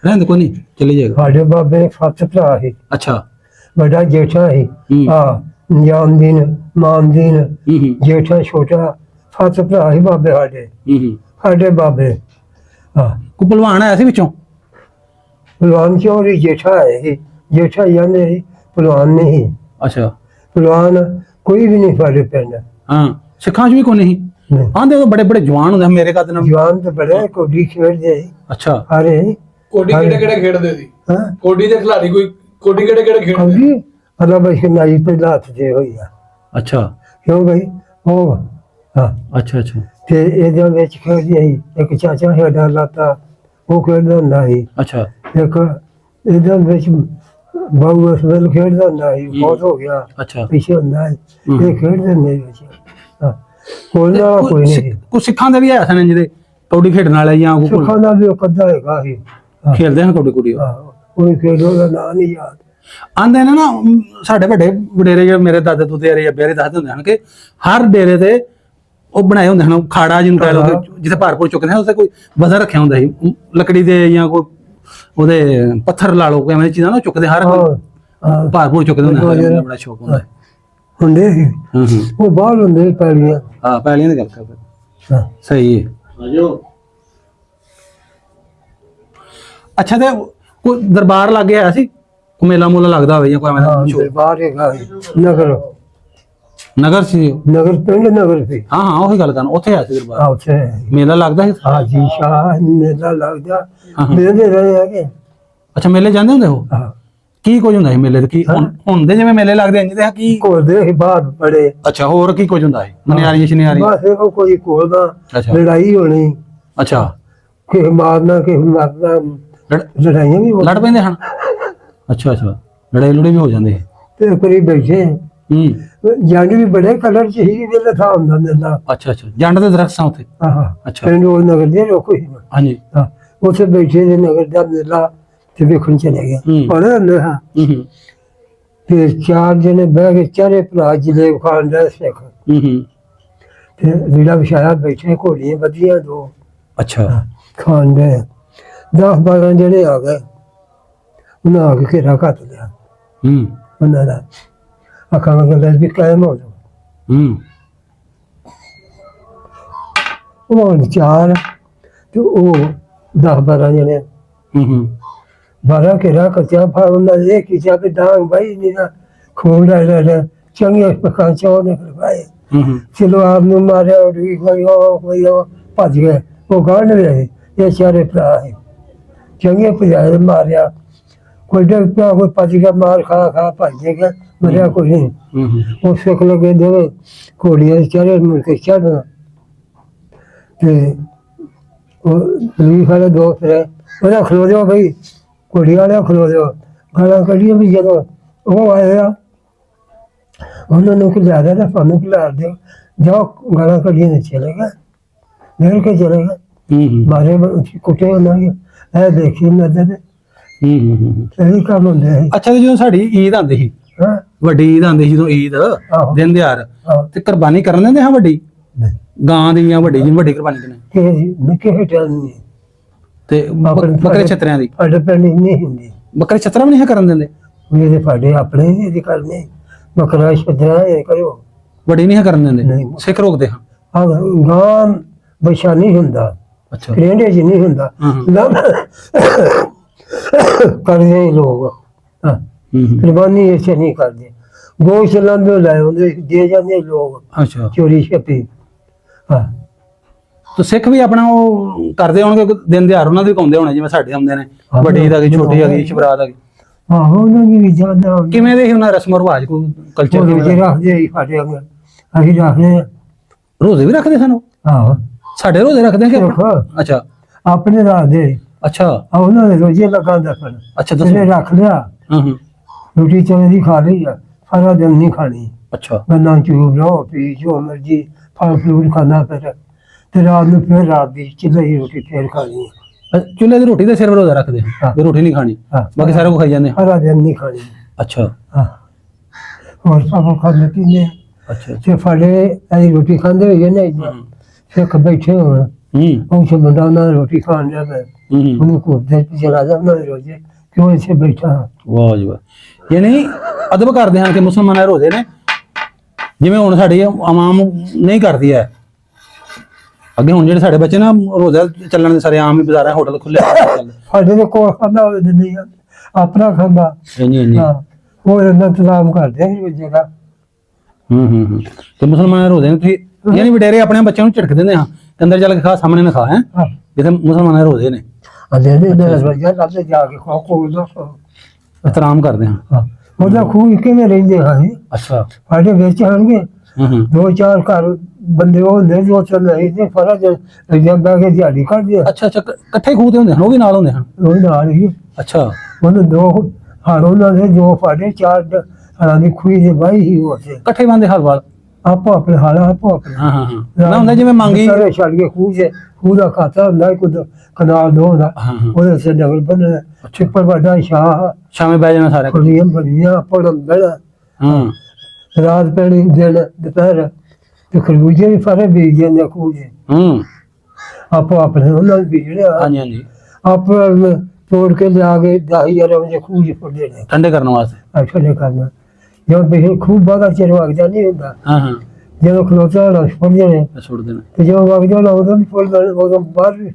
ਰਹਿੰਦੇ ਕੋਈ ਨਹੀਂ ਚਲੇ ਜਾਏਗਾ ਸਾਡੇ ਬਾਬੇ ਫਤ ਭਰਾ ਸੀ ਅੱਛਾ ਵੱਡਾ ਜੇਠਾ ਸੀ ਜਾਮਦੀਨ ਮਾਮਦੀਨ ਜੇਠਾ ਛੋਟਾ ਫਤ ਭਰਾ ਸੀ ਬਾਬੇ ਸਾਡੇ ਬਾਬੇ ਹਾਂ ਕੋਈ ਭਲਵਾਨ ਆਇਆ ਸੀ ਵਿੱਚੋਂ? ਪਹਿਲਵਾਨ ਚੋਰੀ ਜੇਠਾ ਹੈ, ਜੇਠਾ ਜਾਂਦੇ ਸੀ, ਪਹਿਲਵਾਨ ਨਹੀਂ। ਅੱਛਾ। ਪਹਿਲਵਾਨ ਕੋਈ ਵੀ ਨਹੀਂ ਸਾਡੇ ਪਿੰਡ। ਹਾਂ, ਸਿੱਖਾਂ 'ਚ ਵੀ ਕੋਈ ਨਹੀਂ ਨਹੀਂ। ਆਂਦੇ ਉਹ ਬੜੇ ਬੜੇ ਜਵਾਨ ਹੁੰਦੇ ਮੇਰੇ ਕੱਦ ਨਾਲ। ਜਵਾਨ ਤਾਂ ਬੜੇ ਕੋਡੀ ਖੇਡਦੇ ਸੀ। ਅੱਛਾ। ਅਰੇ ਕੋਡੀ ਕਿਹੜੇ ਖੇਡਦੇ ਸੀ? ਹਾਂ ਕੋਡੀ ਦੇ ਖਿਡਾਰੀ ਕੋਈ ਕੋਡੀ ਕਿਹੜੇ ਖੇਡਦੇ? ਕੌਡੀ ਅਲਾ ਬਸ਼ਨਾਈ ਪਹਿਲਾਂ ਹੱਥ ਤੇ ਹੋਈ ਆ। ਅੱਛਾ ਕਿਉਂ ਬਈ ਉਹ ਹਾਂ ਅੱਛਾ ਅੱਛਾ ਤੇ ਇਹਦੇ ਵਿੱਚ ਖੇਡਦੀ ਸੀ। ਇੱਕ ਚਾਚਾ ਸਾਡਾ ਲਾਤਾ ਉਹ ਖੇਡਦਾ ਹੁੰਦਾ ਸੀ। ਅੱਛਾ। ਇੱਕ ਇਹਦੇ ਵਿੱਚ ਬਾਬੂ ਅਸਮਲ ਖੇਡਦਾ ਹੁੰਦਾ ਸੀ, ਬਹੁਤ ਹੋ ਗਿਆ ਅੱਛਾ। ਪਿੱਛੇ ਹੁੰਦਾ ਸੀ। ਹੂੰ। ਇਹ ਖੇਡਦੇ ਹੁੰਦੇ ਸੀ ਵਿੱਚ। ਹਾਂ ਕੋਈ ਨਾ ਕੋਈ ਨਹੀਂ। ਕੋਈ ਸਿੱਖਾਂ ਦੇ ਵੀ ਆਇਆ ਸਨ ਜਿਹਦੇ ਕੌਡੀ ਖੇਡਣ ਵਾਲੇ ਜਾਂ ਕੋਈ ਸੁੱਖਾਂ ਦਾ ਵੀ ਉਹ ਕੱਦਾ ਹੈਗਾ ਸੀ। ਹਾਂ, ਖੇਡਦੇ ਹਨ ਕੌਡੀ ਕੁੜੀ? ਹਾਂ ਕੋਈ ਖੇਡੋ ਦਾ ਨਾਂ ਨਹੀਂ ਯਾਦ। ਆਂਦੇ ਨੇ ਨਾ ਸਾਡੇ ਵੱਡੇ ਵਡੇਰੇ ਜਿਹੜੇ ਮੇਰੇ ਦਾਦੇ ਦੂਦੇ ਰੇ ਅੱਬੇ ਦੱਸਦੇ ਹੁੰਦੇ ਹਨ ਕਿ ਹਰ ਡੇਰੇ ਤੇ ਉਹ ਬਣਾਏ ਹੁੰਦੇ ਹਨ ਖਾੜਾ ਜਿਹਨੂੰ ਕਹਿ ਲਓ ਕਿ ਜਿੱਥੇ ਭਾਰਪੂਰ ਚੁੱਕਦੇ ਹਨ ਉੱਥੇ ਕੋਈ ਵਜ਼ਨ ਰੱਖਿਆ ਹੁੰਦਾ ਸੀ ਲੱਕੜੀ ਦੇ ਜਾਂ ਕੋਈ ਉਹਦੇ ਪੱਥਰ ਲਾ ਲਓ ਐਵੇਂ ਦੀ ਚੀਜ਼ਾਂ ਨਾ ਚੁੱਕਦੇ ਹਰ ਹਾਂ ਭਾਰਪੂਰ ਚੁੱਕਦੇ ਹੁੰਦੇ ਹਨ। ਬੜਾ ਸ਼ੌਕ ਹੁੰਦਾ ਹੈ। ਹੁੰਦੇ ਸੀ ਹੂੰ ਹੂੰ। ਉਹ ਬਾਹਰ ਹੁੰਦੇ ਸੀ ਪੈਲੀਆਂ। ਹਾਂ ਪਹਿਲੀਆਂ ਦੀ ਗੱਲ ਕਰਦੇ ਹਾਂ ਸਹੀ ਹੈ। ਅੱਛਾ ਤੇ ਕੋਈ ਦਰਬਾਰ ਲੱਗੇ ਆਇਆ ਸੀ ਕੋਈ ਮੇਲਾ ਮੂਲਾ ਲੱਗਦਾ ਹੋਵੇ ਜਾਂ ਕੋਈ ਐਵੇਂ ਦਾ ਹਾਂ ਮਸ਼ਹੂਰ? ਦਰਬਾਰ ਹੈਗਾ ਸੀ। ਨਗਰ ਨਗਰ ਸੀ ਉਹ? ਨਗਰ ਪਿੰਡ ਨਗਰ ਸੀ। ਹਾਂ ਹਾਂ ਉਹੀ ਗੱਲ ਕਰਨ ਉੱਥੇ ਆਇਆ ਸੀ ਦਰਬਾਰ ਆ ਉੱਥੇ ਮੇਲਾ ਲੱਗਦਾ ਸੀ? ਹਾਜੀ ਸ਼ਾਹ ਮੇਲਾ ਲੱਗਦਾ ਹਾਂ। ਮੇਲੇ ਰਹੇ ਹੈਗੇ। ਅੱਛਾ ਮੇਲੇ ਜਾਂਦੇ ਹੁੰਦੇ ਹੋ? ਹਾਂ ਕੀ ਕੁਝ ਹੁੰਦਾ ਸੀ ਮੇਲੇ ਤੇ? ਕੀ ਹੁਣ ਦੇ ਜਿਵੇਂ ਮੇਲੇ ਲੱਗਦੇ ਇੰਜ ਦੇ ਆ ਕੀ? ਕੋਲਦੇ ਸੀ ਬਾਹਰ ਬੜੇ। ਅੱਛਾ ਹੋਰ ਕੀ ਕੁਝ ਹੁੰਦਾ ਸੀ? ਮਨਿਆਰੀਆਂ ਸ਼ਨਿਆਰੀਆਂ? ਬਸ ਇਹੋ ਕੋਈ ਕੋਲਦਾ ਅੱਛਾ ਲੜਾਈ ਹੋਣੀ, ਅੱਛਾ। ਕਿਸੇ ਮਾਰਨਾ ਕਿਸੇ ਮਰਨਾ, ਲੜ- ਲੜਾਈਆਂ ਵੀ ਹੋ ਲੜ ਪੈਂਦੇ ਹਨ? ਅੱਛਾ ਅੱਛਾ ਲੜਾਈ ਲੜੀ ਵੀ ਹੋ ਜਾਂਦੀ ਹੈ। ਤੇ ਕਰੀ ਬੈਠੇ ਹੂੰ। ਜੰਡ ਵੀ ਬੜੇ ਕਲਰ ਚ ਹੀ ਵੇਲੇ ਥਾ ਹੁੰਦਾ ਮੇਲਾ। ਅੱਛਾ ਅੱਛਾ ਜੰਡ ਦੇ ਦਰਖਤ ਸਾਂ ਉੱਥੇ? ਆਹਾਂ ਅੱਛਾ। ਪਿੰਡ ਉਹ ਨਗਰ ਦੇ ਲੋਕ ਹੀ ਹਾਂਜੀ। ਹਾਂ ਉੱਥੇ ਬੈਠੇ ਨੇ ਨਗਰ ਦਾ ਮੇਲਾ ਤੇ ਵੇਖਣ ਚਲੇ ਗਏ। ਹੂੰ। ਪੜ੍ਹੇ ਹੁੰਦੇ ਹਾਂ ਹੂੰ ਹੂੰ ਤੇ ਚਾਰ ਜਣੇ ਬਹਿ ਕੇ ਚਾਰੇ ਭਰਾ ਜਲੇਬ ਖਾਣ ਦਾ ਸਿੱਖ ਹੂੰ ਹੂੰ। ਤੇ ਲੀੜਾ ਵਿਛਾਇਆ ਬੈਠੇ ਘੋੜੀਆਂ ਵਧੀਆਂ ਦੋ ਅੱਛਾ ਖਾਣ ਦੇ 10-12 ਜਿਹੜੇ ਆ ਗਏ ਉਹਨਾਂ ਆ ਕੇ ਘੇਰਾ ਘੱਟ ਲਿਆ ਹੂੰ ਉਹਨਾਂ ਦਾ ਅੱਖਾਂ ਨਾਲ ਵੀ ਕਾਇਮ ਹੋ ਜਾਓ। ਹੂੰ ਉਹ ਚਾਰ ਤੇ ਉਹ 10-12 ਜਣੇ ਹੂੰ ਹੂੰ 12 ਘੇਰਾ ਕੱਚਾ ਫਾ ਉਹਨਾਂ ਨੇ ਇਹ ਕੀਤਾ ਵੀ ਡਾਂਗ ਬਾਈ ਨਹੀਂ ਨਾ ਖੂਨ ਲੈ ਚੰਗੇ ਪਕਾਂ ਚੋਂ ਨੇ ਕਰਵਾਏ। ਹੂੰ ਹੂੰ ਚਲੋ ਆਪ ਨੂੰ ਮਾਰਿਆ ਉਡੀ ਹੋਇਆ ਭੱਜ ਗਏ। ਉਹ ਗਾਣ ਰਹੇ ਇਹ ਚਾਰੇ ਭਰਾ ਹੈ ਚੰਗੇ ਭਜਾਏ ਮਾਰਿਆ ਕੋਈ ਡਰ ਪਿਆ ਕੋਈ ਭੱਜ ਗਿਆ ਮਾਰ ਖਾ ਭੱਜ ਗਿਆ ਮਰਿਆ ਕੋਈ ਨਹੀਂ। ਹੂੰ ਹੂੰ ਉਹ ਸਿੱਖ ਲਗੇ ਦੋਵੇਂ ਘੋੜੀਆਂ ਦੇ ਚਾਰੇ ਮੁੜ ਕੇ ਚੜ੍ਹਨਾ ਤੇ ਉਹ ਪੁਲਿਸ ਵਾਲੇ ਦੋ ਫਿਰ ਉਹਦਾ ਖਲੋ ਜਾਓ ਬਈ ਘੋੜੀ ਵਾਲਿਆ ਖਲੋ ਜਾਓ ਗਾਲਾਂ ਕੱਢੀਆਂ ਵੀ ਜਦੋਂ ਉਹ ਆਇਆ ਉਹਨਾਂ ਨੂੰ ਕਿ ਜ਼ਿਆਦਾ ਤਾਂ ਸਾਨੂੰ ਖਿਲਾ ਦਿਓ ਜਾਓ ਗਾਲਾਂ ਕੱਢੀਆਂ ਨੇ ਚਲੇ ਗਏ ਨਿਕਲ ਕੇ ਚਲੇ ਗਏ ਹੂੰ ਹੂੰ ਮਾਰੇ ਕੁੱਟੇ ਉਹਨਾਂ ਨੇ ਇਹ ਦੇਖੀ ਨਜ਼ਰ ਹੂੰ ਹੂੰ। ਇਹ ਕੰਮ ਹੁੰਦੇ ਹੈ। ਅੱਛਾ ਤੇ ਜਦੋਂ ਸਾਡੀ ਈਦ ਆਉਂਦੀ ਸੀ ਹਾਂ ਵੱਡੀ ਈਦ ਆਉਂਦੀ ਸੀ ਜਦੋਂ ਈਦ ਆਹੋ। ਦਿਨ ਦਿਹਾੜ ਆਹੋ। ਤੇ ਕੁਰਬਾਨੀ ਕਰਨ ਦਿੰਦੇ ਹਾਂ ਵੱਡੀ ਨਹੀਂ ਗਾਂ ਦੀ ਜਾਂ ਵੱਡੀ ਜਿਹੀ ਵੱਡੀ ਕੁਰਬਾਨੀ ਦੇਣੇ ਕਿ ਨਿੱਕੇ ਹਟਾਂ ਨਹੀਂ ਤੇ ਬੱਕਰੇ ਛਤਰਿਆਂ ਦੀ ਸਾਡੇ ਪਿੰਡ ਨਹੀਂ ਹੁੰਦੀ ਬੱਕਰੇ ਛਤਰਾ ਵੀ ਨਹੀਂ ਕਰਨ ਦਿੰਦੇ? ਮੇਰੇ ਸਾਡੇ ਆਪਣੇ ਇਹਦੀ ਕਰਨੇ ਬੱਕਰਾ ਛੱਡਣਾ ਇਹ ਕਰਿਓ ਵੱਡੀ ਨਹੀਂ ਕਰਨ ਦਿੰਦੇ ਨਹੀਂ। ਸਿੱਖ ਰੋਕਦੇ ਹਾਂ? ਆ ਗਾਂ ਬਛਾ ਨਹੀਂ ਹੁੰਦਾ ਅੱਛਾ। ਕਰੇਂਡੇ ਚ ਨਹੀਂ ਹੁੰਦਾ ਹਾਂ ਹਾਂ। ਕਰਦੇ ਲੋਕ ਹਾਂ ਹੂੰ ਹੂੰ। ਕੁਰਬਾਨੀ ਇਸ ਨਹੀਂ ਕਰਦੇ ਗੋਸ਼ਤ ਲੰਦੇ ਲਾਏ ਹੁੰਦੇ ਦੇ ਜਾਂਦੇ ਲੋਕ ਅੱਛਾ ਚੋਰੀ ਛੱਪੀ ਹਾਂ ਤੇ ਸਿੱਖ ਵੀ ਆਪਣਾ ਉਹ ਕਰਦੇ ਹੋਣਗੇ ਦਿਨ ਦਿਹਾੜ ਉਹਨਾਂ ਦੇ ਪਾਉਂਦੇ ਹੋਣੇ ਜਿਵੇਂ ਸਾਡੇ ਹੁੰਦੇ ਨੇ ਹਾਂ। ਵੱਡੀ ਦਾ ਕੀ ਛੋਟੀ ਆ ਗਈ ਸ਼ਬਰਾਤ ਆ ਗਈ ਆਹੋ ਉਹਨਾਂ ਦੀ ਵੀ ਜ਼ਿਆਦਾ ਕਿਵੇਂ ਦੇ ਸੀ ਉਹਨਾਂ ਰਸਮ ਰਿਵਾਜ ਕੋਈ ਉਹ ਕਲਚਰ ਰੋਜ਼ੇ ਰੱਖਦੇ ਸੀ ਸਾਡੇ ਅੰਦਰ ਅਸੀਂ ਰੱਖਦੇ ਹਾਂ। ਰੋਜ਼ੇ ਵੀ ਰੱਖਦੇ ਸਾਨੂੰ? ਆਹੋ ਸਾਡੇ ਰੋਜ਼ੇ ਰੱਖਦੇ ਕਿ ਸਿੱਖ ਅੱਛਾ ਆਪਣੇ ਰੱਖਦੇ ਅੱਛਾ ਆ ਉਹਨਾਂ ਦੇ ਰੋਜ਼ੇ ਲਗਾਉਂਦਾ ਫਿਰ ਅੱਛਾ ਜਿਹਨੇ ਦੱਸੋ। ਰੱਖ ਲਿਆ ਹਾਂ ਹਾਂ ਰੋਟੀ ਚਨੇ ਦੀ ਖਾ ਲਈ ਆ ਸਾਰਾ ਦਿਨ ਨਹੀਂ ਖਾਣੀ ਅੱਛਾ ਗੰਨਾ ਚੂਬ ਲਓ ਪੀ ਜੋ ਮਰਜੀ ਫਲ ਫਰੂਟ ਖਾਣਾ ਫਿਰ ਤੇ ਰਾਤ ਨੂੰ ਫਿਰ ਰਾਤ ਦੀ ਚੁੱਲ੍ਹੇ ਦੀ ਰੋਟੀ ਫੇਰ ਖਾਣੀ ਚੁੱਲ੍ਹੇ ਦੀ ਰੋਟੀ ਤੇ ਸਿਰ ਰੋਜ਼ਾ ਰੱਖਦੇ ਹਾਂ। ਵੀ ਰੋਟੀ ਨਹੀਂ ਖਾਣੀ ਹਾਂ। ਬਾਕੀ ਸਾਰਾ ਕੁਝ ਖਾਈ ਜਾਂਦੇ ਸਾਰਾ ਦਿਨ ਨਹੀਂ ਖਾਣੀ ਅੱਛਾ ਹਾਂ ਹੋਰ ਸਭ ਖਾਂਦੇ ਪੀਂਦੇ ਅੱਛਾ ਤੇ ਫੜੇ ਐਂ ਰੋਟੀ ਖਾਂਦੇ ਹੋਏ ਨੇ ਸਿੱਖ ਬੈਠੇ ਹੋਣ ਹੂੰ ਉਹ ਬੰਦਾ ਉਹਨਾਂ ਦੀ ਰੋਟੀ ਖਾਣ ਲਿਆ ਮੈਂ ਹੂੰ ਉਹਨੂੰ ਕੋਦੇ ਚਲਾ ਜਾਂਦਾ ਰੋਜ਼ੇ ਕਿਉਂ ਇੱਥੇ ਬੈਠਾ ਹਾਂ। ਵਾਹ ਜੀ ਵਾਹ ਯਾਨੀ ਅਦਬ ਕਰਦੇ ਹਾਂ ਕਿ ਮੁਸਲਮਾਨਾਂ ਦੇ ਰੋਜ਼ੇ ਨੇ ਜਿਵੇਂ ਹੁਣ ਸਾਡੀ ਆਵਾਮ ਨਹੀਂ ਕਰਦੀ ਹੈ ਅੱਗੇ ਹੁਣ ਜਿਹੜੇ ਸਾਡੇ ਬੱਚੇ ਨਾ ਰੋਜ਼ਾ ਚੱਲਣ ਦੇ ਸਾਰੇ ਆਮ ਹੀ ਬਾਜ਼ਾਰਾਂ ਹੋਟਲ ਖੁੱਲੇ ਸਾਡੇ ਦੇ ਕੋਲ ਖਾਂਦਾ ਹੋਵੇ ਦਿੰਦੀ ਆ ਆਪਣਾ ਖਾਂਦਾ ਹਾਂਜੀ ਹਾਂਜੀ ਹਾਂ ਉਹ ਇਹਨਾਂ ਇੰਤਜ਼ਾਮ ਕਰਦੇ ਆ ਜਗ੍ਹਾ ਤੇ ਮੁਸਲਮਾਨ ਰੋਜ਼ੇ ਨੂੰ ਤੁਸੀਂ ਯਾਨੀ ਵਡੇਰੇ ਆਪਣੇ ਬੱਚਿਆਂ ਨੂੰ ਝਿੜਕ ਦਿੰਦੇ ਹਾਂ ਕਿ ਅੰਦਰ ਚੱਲ ਕੇ ਖਾ ਸਾਹਮਣੇ ਨਾ ਖਾ ਹੈ ਹਾਂ ਜਿੱਥੇ ਮੁਸਲਮਾਨ ਰੋਜ਼ੇ ਨੇ ਅਦੇ ਦੇ ਰਜਾ ਲੱਭਦੇ ਜਾ ਕੇ ਖਾ ਕੋਲ ਇਤਰਾਮ ਕਰਦੇ ਹਾਂ ਹਾਂ ਉਹਦਾ ਖੂਹ ਕਿਵੇਂ ਰਹਿੰਦੇ ਹਾਂ ਅੱਛਾ ਸਾਡੇ ਵਿੱਚ ਆਣਗੇ ਦੋ ਚਾਰ ਘਰ ਬੰਦੇ ਉਹ ਹੁੰਦੇ ਜੋ ਚੱਲ ਰਹੇ ਨੇ ਫਰਾ ਜਦ ਬੈ ਕੇ ਦਿਹਾੜੀ ਕੱਢਦੇ ਆ ਅੱਛਾ ਅੱਛਾ ਇਕੱਠੇ ਖੂਹ ਤੇ ਹੁੰਦੇ ਹਨ ਉਹ ਵੀ ਨਾਲ ਹੁੰਦੇ ਹਨ ਉਹ ਨਾਲ ਹੀ ਅੱਛਾ ਉਹਨੂੰ ਦੋ ਹਾਰ ਉਹਨਾਂ ਦੇ ਜੋ ਫਾੜੇ ਚਾਰ ਹਾਰਾਂ ਦੀ ਖੂਹੀ ਦੇ ਬਾਈ ਹੀ ਹੋ ਸੇ ਇਕੱਠੇ ਬੰਦੇ ਹਰ ਵਾਲ ਆਪੋ ਆਪਣੇ ਹਾਲ ਆਪੋ ਆਪਣੇ ਹਾਂ ਹਾਂ ਹਾਂ ਨਾ ਹੁੰਦਾ ਜਿਵੇਂ ਮੰਗੀ ਸਾਰੇ ਛੱਡ ਕੇ ਖੂਹ ਦਾ ਖਾਤਾ ਹੁੰਦਾ ਕੁਝ ਕਨਾਲ ਦੋ ਦਾ ਹਾਂ ਹਾਂ ਉਹਦੇ ਸੇ ਡਬਲ ਬੰਨ ਛਿੱਪਰ ਵੱਡਾ ਸ਼ਾਹ ਸ਼ਾਮੇ ਬਹਿ ਜਾਣਾ ਸਾਰੇ ਕੁੜੀਆਂ ਬੜੀਆਂ ਪੜਨ ਬੜਾ ਹਾਂ ਰਾਤ ਪੈਣੀ ਦਿਨ ਦੁਪਹਿਰ ਤੇ ਖਰਬੂਜੇ ਵੀ ਸਾਰੇ ਬੀਜ ਜਾਂਦੇ ਖੂਹ ਦੇ ਆਪੋ ਆਪਣੇ ਉਹਨਾਂ ਦੇ ਬੀਜਣੇ ਹਾਂਜੀ ਹਾਂਜੀ ਆਪੋ ਤੋੜ ਕੇ ਲਿਆ ਕੇ 10,000 ਵਜੇ ਖੂਹ ਚ ਫੁੱਟਦੇ ਨੇ ਠੰਡੇ ਕਰਨ ਵਾਸਤੇ ਅੱਛਾ ਨਹੀਂ ਕਰਨਾ ਜਦੋਂ ਪਿਛੇ ਖੂਬ ਬਾਗਾ ਚਿਰ ਵਗਦਾ ਨਹੀਂ ਹੁੰਦਾ ਹਾਂ ਹਾਂ ਜਦੋਂ ਖਲੋਤਾ ਹੋਣਾ ਫੁੱਟਦੇ ਨੇ ਛੋੜ ਦੇਣਾ ਤੇ ਜਦੋਂ ਵਗਦਾ ਹੋਣਾ ਉਦੋਂ ਵੀ ਫੁੱਟਦਾ ਉਦੋਂ ਬਾਹਰ ਵੀ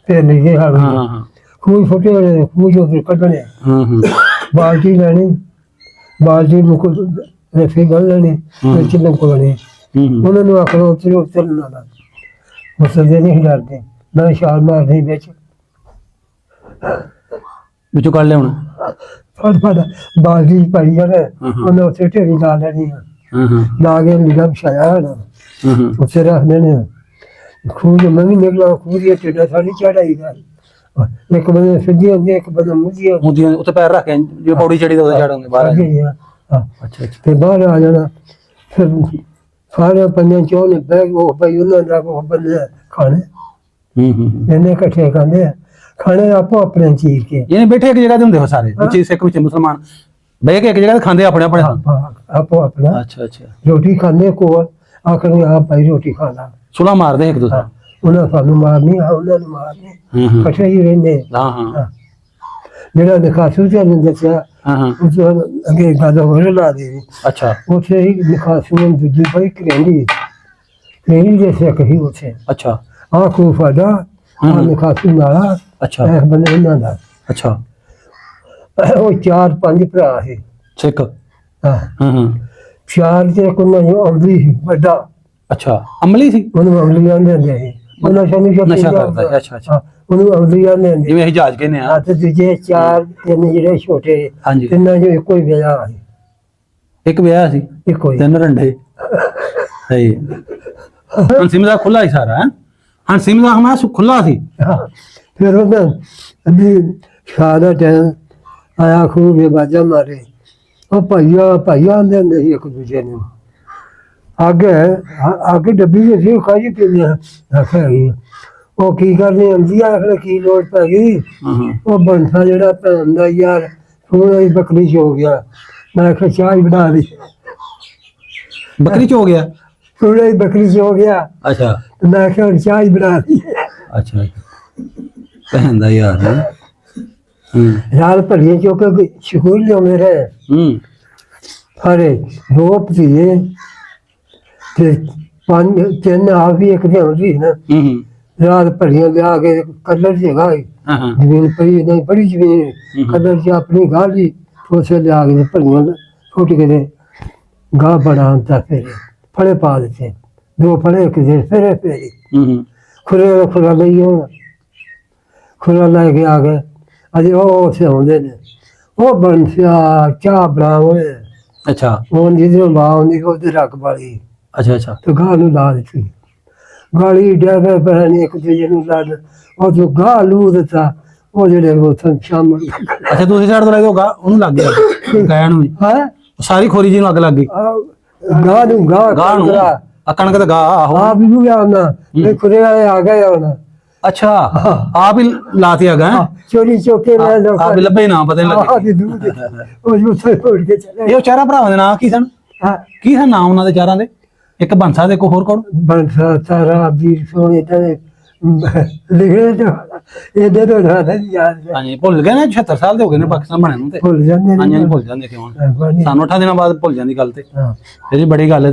ਫੇਰ ਨਹੀਂ ਜੇ ਹਾਲ ਹਾਂ ਹਾਂ ਹਾਂ ਖੂਹ ਫੁੱਟੇ ਹੋਣੇ ਨੇ ਖੂਹ ਚੋਂ ਫਿਰ ਕੱਢਣੇ ਬਾਲਟੀ ਲੈਣੀ ਬਾਲਟੀ ਮੁੱਕ ਰਫੀ ਗੱਲ ਲੈਣੀ ਤੇ ਚਿੰਨ ਕੋਲਣੇ ਉਹਨਾਂ ਨੂੰ ਆਖਣਾ ਉੱਤਰ ਨਾ ਮੁਸਲਦੇ ਨਹੀਂ ਡਰਦੇ ਨਾ ਛਾਲ ਮਾਰਦੇ ਵਿੱਚ ਵਿੱਚੋਂ ਕੱਢ ਲਿਆਉਣਾ ਫੜ ਬਾਲਟੀ ਪਾਈ ਜਾਣਾ ਉਹਨੇ ਉੱਥੇ ਢੇਰੀ ਲਾ ਲੈਣੀ ਲਾ ਕੇ ਨਿਗਮ ਛਾਇਆ ਹੋਣਾ ਉੱਥੇ ਰੱਖਦੇ ਨੇ ਖੂਹ ਜੋ ਮੈਂ ਵੀ ਨਿਕਲਾ ਖੂਹ ਦੀ ਟੇਡਾ ਸਾਡੀ ਚੜਾਈ ਦਾ ਇੱਕ ਬੰਦੇ ਸਿੱਧੀ ਹੁੰਦੀ ਇੱਕ ਬੰਦੇ ਮੁੱਧੀਆਂ ਮੁੰਦੀਆਂ ਉੱਤੇ ਪੈਰ ਰੱਖ ਕੇ ਜੇ ਪੌੜੀ ਚੜੀ ਦਾ ਉਹਦੇ ਚੜਾਂਗੇ ਬਾਹਰ ਅੱਛਾ ਅੱਛਾ ਤੇ ਬਾਹਰ ਆ ਜਾਣਾ ਫਿਰ ਸਾਰੇ ਪੰਜਾਂ ਚੋਂ ਨੇ ਬੈਗ ਉਹ ਭਾਈ ਉਹਨਾਂ ਦਾ ਉਹ ਬੰਦੇ ਖਾਣੇ ਇਹਨੇ ਇਕੱਠੇ ਖਾਂਦੇ ਆ ਖਾਣੇ ਆਪੋ ਆਪਣੇ ਚੀਰ ਕੇ ਇਹਨੇ ਬੈਠੇ ਇੱਕ ਜਗ੍ਹਾ ਤੇ ਹੁੰਦੇ ਹੋ ਸਾਰੇ ਵਿੱਚ ਸਿੱਖ ਵਿੱਚ ਮੁਸਲਮਾਨ ਬਹਿ ਕੇ ਇੱਕ ਜਗ੍ਹਾ ਤੇ ਖਾਂਦੇ ਆਪਣੇ ਆਪਣੇ ਆਪੋ ਆਪਣਾ ਅੱਛਾ ਅੱਛਾ ਰੋਟੀ ਖਾਂਦੇ ਕੋਲ ਆਖਣ ਆ ਭਾਈ ਰੋਟੀ ਖਾਣਾ ਸੁਲਾ ਮਾਰਦੇ ਇੱਕ ਦੂਸਰਾ ਉਹਨਾਂ ਸਾਨੂੰ ਮਾਰਨੀ ਆ ਉਹਨਾਂ ਨੂੰ ਮਾਰਨੀ ਇਕੱਠੇ ਹੀ ਰਹਿੰਦੇ ਹਾਂ ਹਾਂ ਜਿਹੜਾ ਨਿਕਾਸੂ ਤੇ ਨੇ ਦੱਸਿਆ ਹਾਂ ਹਾਂ ਉਸ ਅੱਗੇ ਗੱਲ ਹੋਰ ਲਾ ਦੇ ਅੱਛਾ ਉੱਥੇ ਹੀ ਨਿਕਾਸੂ ਨੂੰ ਦੂਜੀ ਬਈ ਕਰੇਂਦੀ ਜੈਸੇ ਕਹੀ ਉੱਥੇ ਅੱਛਾ ਆ ਕੋ ਫਾਦਾ ਆ ਨਿਕਾਸੂ ਨਾਲਾ ਅੱਛਾ ਇਹ ਬੰਦੇ ਇਹਨਾਂ ਦਾ ਅੱਛਾ ਉਹ 4-5 ਭਰਾ ਹੈ ਸਿੱਖ ਹਾਂ ਹਾਂ ਚਾਰ ਤੇ ਕੋਈ ਜੋ ਅਮਲੀ ਸੀ ਵੱਡਾ ਅੱਛਾ ਅਮਲੀ ਸੀ ਉਹਨੂੰ ਅਮਲੀ ਆਂਦੇ ਸੀ ਉਹਨਾਂ ਸਾਨੂੰ ਨਸ਼ਾ ਕਰਦਾ ਅੱਛਾ ਅੱਛਾ ਉਹਨੂੰ ਅਮਲੀ ਆਂਦੇ ਸੀ ਜਿਵੇਂ ਜਹਾਜ਼ ਕਹਿੰਦੇ ਆ ਤੇ ਦੂਜੇ ਚਾਰ ਤਿੰਨ ਜਿਹੜੇ ਛੋਟੇ ਹਾਂਜੀ ਤਿੰਨਾਂ ਜੋ ਇੱਕੋ ਹੀ ਵਿਆਹ ਸੀ ਇੱਕ ਵਿਆਹ ਸੀ ਇੱਕੋ ਹੀ ਤਿੰਨ ਰੰਡੇ ਸਹੀ ਹੰਸਿਮ ਦਾ ਖੁੱਲਾ ਹੀ ਸਾਰਾ ਹੈ ਹੰਸਿਮ ਦਾ ਹਮਾਰਾ ਖੁੱਲਾ ਸੀ ਫਿਰ ਉਹਦਾ ਅਭੀ ਸ਼ਾਦਾ ਟਾਈਮ ਆਇਆ ਖੂਬ ਇਹ ਬਾਜਾ ਮਾਰੇ ਉਹ ਭਾਈਆ ਆਂਦੇ ਹੁੰਦੇ ਸੀ ਇੱਕ ਦੂਜੇ ਨੂੰ ਅੱਗੇ ਡੱਬੀ ਵਿੱਚ ਸੀ ਖਾਈ ਪੀਂਦੇ ਆਖਿਆ ਗਈ ਉਹ ਕੀ ਕਰਨੀ ਆਉਂਦੀ ਆ ਫਿਰ ਕੀ ਲੋੜ ਪੈ ਗਈ ਉਹ ਬੰਸਾ ਜਿਹੜਾ ਭੈਣ ਦਾ ਯਾਰ ਥੋੜਾ ਹੀ ਬੱਕਰੀ ਚ ਹੋ ਗਿਆ ਮੈਂ ਆਖਿਆ ਚਾਹ ਹੀ ਬਣਾ ਲਈ ਬੱਕਰੀ ਚ ਹੋ ਗਿਆ ਥੋੜਾ ਹੀ ਬੱਕਰੀ ਚ ਹੋ ਗਿਆ ਅੱਛਾ ਤੇ ਮੈਂ ਆਖਿਆ ਹੁਣ ਚਾਹ ਹੀ ਬਣਾ ਲਈ ਅੱਛਾ ਭੈਣ ਦਾ ਯਾਰ ਹੈ ਯਾਰ ਭਰੀਏ ਚੋਂ ਕਿ ਸ਼ਕੂਰ ਲਿਆਉਂਦੇ ਰਹੇ ਸਾਰੇ ਦੋ ਭਤੀਜੇ ਤੇ ਤਿੰਨ ਆ ਵੀ ਇੱਕ ਦੇ ਹੁੰਦੀ ਸੀ ਨਾ ਰਾਤ ਭਰੀਆਂ ਲਿਆ ਕੇ ਕਲਰ ਜਗਾ ਜ਼ਮੀਨ ਪਈ ਨਹੀਂ ਬੜੀ ਜ਼ਮੀਨ ਕਲਰ ਚ ਆਪਣੀ ਗਾਹ ਲਈ ਉਸੇ ਲਿਆ ਕੇ ਭਰੀਆਂ ਫੁੱਟ ਕੇ ਦੇ ਗਾਹ ਬੜਾ ਹੁੰਦਾ ਫਿਰ ਫੜੇ ਪਾ ਦਿੱਤੇ ਦੋ ਫੜੇ ਕਿਸੇ ਫਿਰ ਖੁਰਾ ਲਈ ਹੁਣ ਖੁਰਾ ਲੈ ਕੇ ਆ ਗਏ ਅਜੇ ਉਹ ਉੱਥੇ ਆਉਂਦੇ ਨੇ ਉਹ ਬੰਸਿਆ ਚਾਹ ਬਣਾਵੇ ਅੱਛਾ ਉਹ ਜਿਹਦੇ ਬਾਹ ਹੁੰਦੀ ਉਹਦੇ ਰੱਖ ਵਾਲੀ ਅੱਛਾ ਅੱਛਾ ਤੇ ਗਾਹ ਨੂੰ ਲਾ ਦਿੱਤੀ ਗਾਲੀ ਡੈਵੇ ਪੈਣੀ ਇੱਕ ਦੂਜੇ ਨੂੰ ਲਾ ਉਹ ਜੋ ਗਾਹ ਲੂ ਦਿੱਤਾ ਉਹ ਜਿਹੜੇ ਉੱਥੇ ਸ਼ਾਮ ਅੱਛਾ ਤੁਸੀਂ ਸਾਈਡ ਤੋਂ ਲੈ ਕੇ ਉਹਨੂੰ ਲੱਗ ਗਿਆ ਗਾਇਆ ਨੂੰ ਹਾਂ ਸਾਰੀ ਖੋਰੀ ਜੀ ਨੂੰ ਅੱਗ ਲੱਗ ਗਈ ਗਾਹ ਨੂੰ ਗਾਹ ਨੂੰ ਆ ਕਣਕ ਦਾ ਗਾਹ ਆਹੋ ਆਪ ਵੀ ਗਿਆ ਉਹਨਾਂ ਤੇ ਖੁਰੇ ਵਾਲੇ ਆ ਗਏ ਉਹਨਾਂ ਅੱਛਾ ਆਪ ਹੀ ਲਾਤੀ ਹੈਗਾ ਚੋਰੀ ਚੋਕੇ ਲੈ ਲੋ ਆਪ ਹੀ ਲੱਭੇ ਨਾ ਪਤਾ ਨਹੀਂ ਆਹ ਦੀ ਦੂਰ ਉਹ ਜੋ ਸੇ ਫੋੜ ਕੇ ਚਲੇ ਇਹ ਚਾਰਾਂ ਭਰਾਵਾਂ ਦੇ ਨਾਂ ਕੀ ਸਨ ਹਾਂ ਕੀ ਸਨ ਨਾਮ ਉਹਨਾਂ ਦੇ ਚਾਰਾਂ ਦੇ ਇੱਕ ਬੰਸਾ ਦੇ ਕੋ ਹੋਰ ਕੌਣ ਬੰਸਾ ਤਾਰਾ ਵੀਰ ਸੋਨੇ ਤੇ ਲਿਖੇ ਤੇ ਇਹਦੇ ਤੋਂ ਨਾ ਯਾਦ ਹਾਂਜੀ ਭੁੱਲ ਗਏ ਨਾ 76 ਸਾਲ ਦੇ ਹੋ ਗਏ ਨੇ ਪਾਕਿਸਤਾਨ ਬਣਨ ਨੂੰ ਤੇ ਭੁੱਲ ਜਾਂਦੇ ਹਾਂਜੀ ਭੁੱਲ ਜਾਂਦੇ ਕਿਉਂ ਸਾਨੂੰ 8 ਦਿਨਾਂ ਬਾਅਦ ਭੁੱਲ ਜਾਂਦੀ ਗੱਲ ਤੇ ਹਾਂ ਇਹ ਬੜੀ ਗੱਲ ਹੈ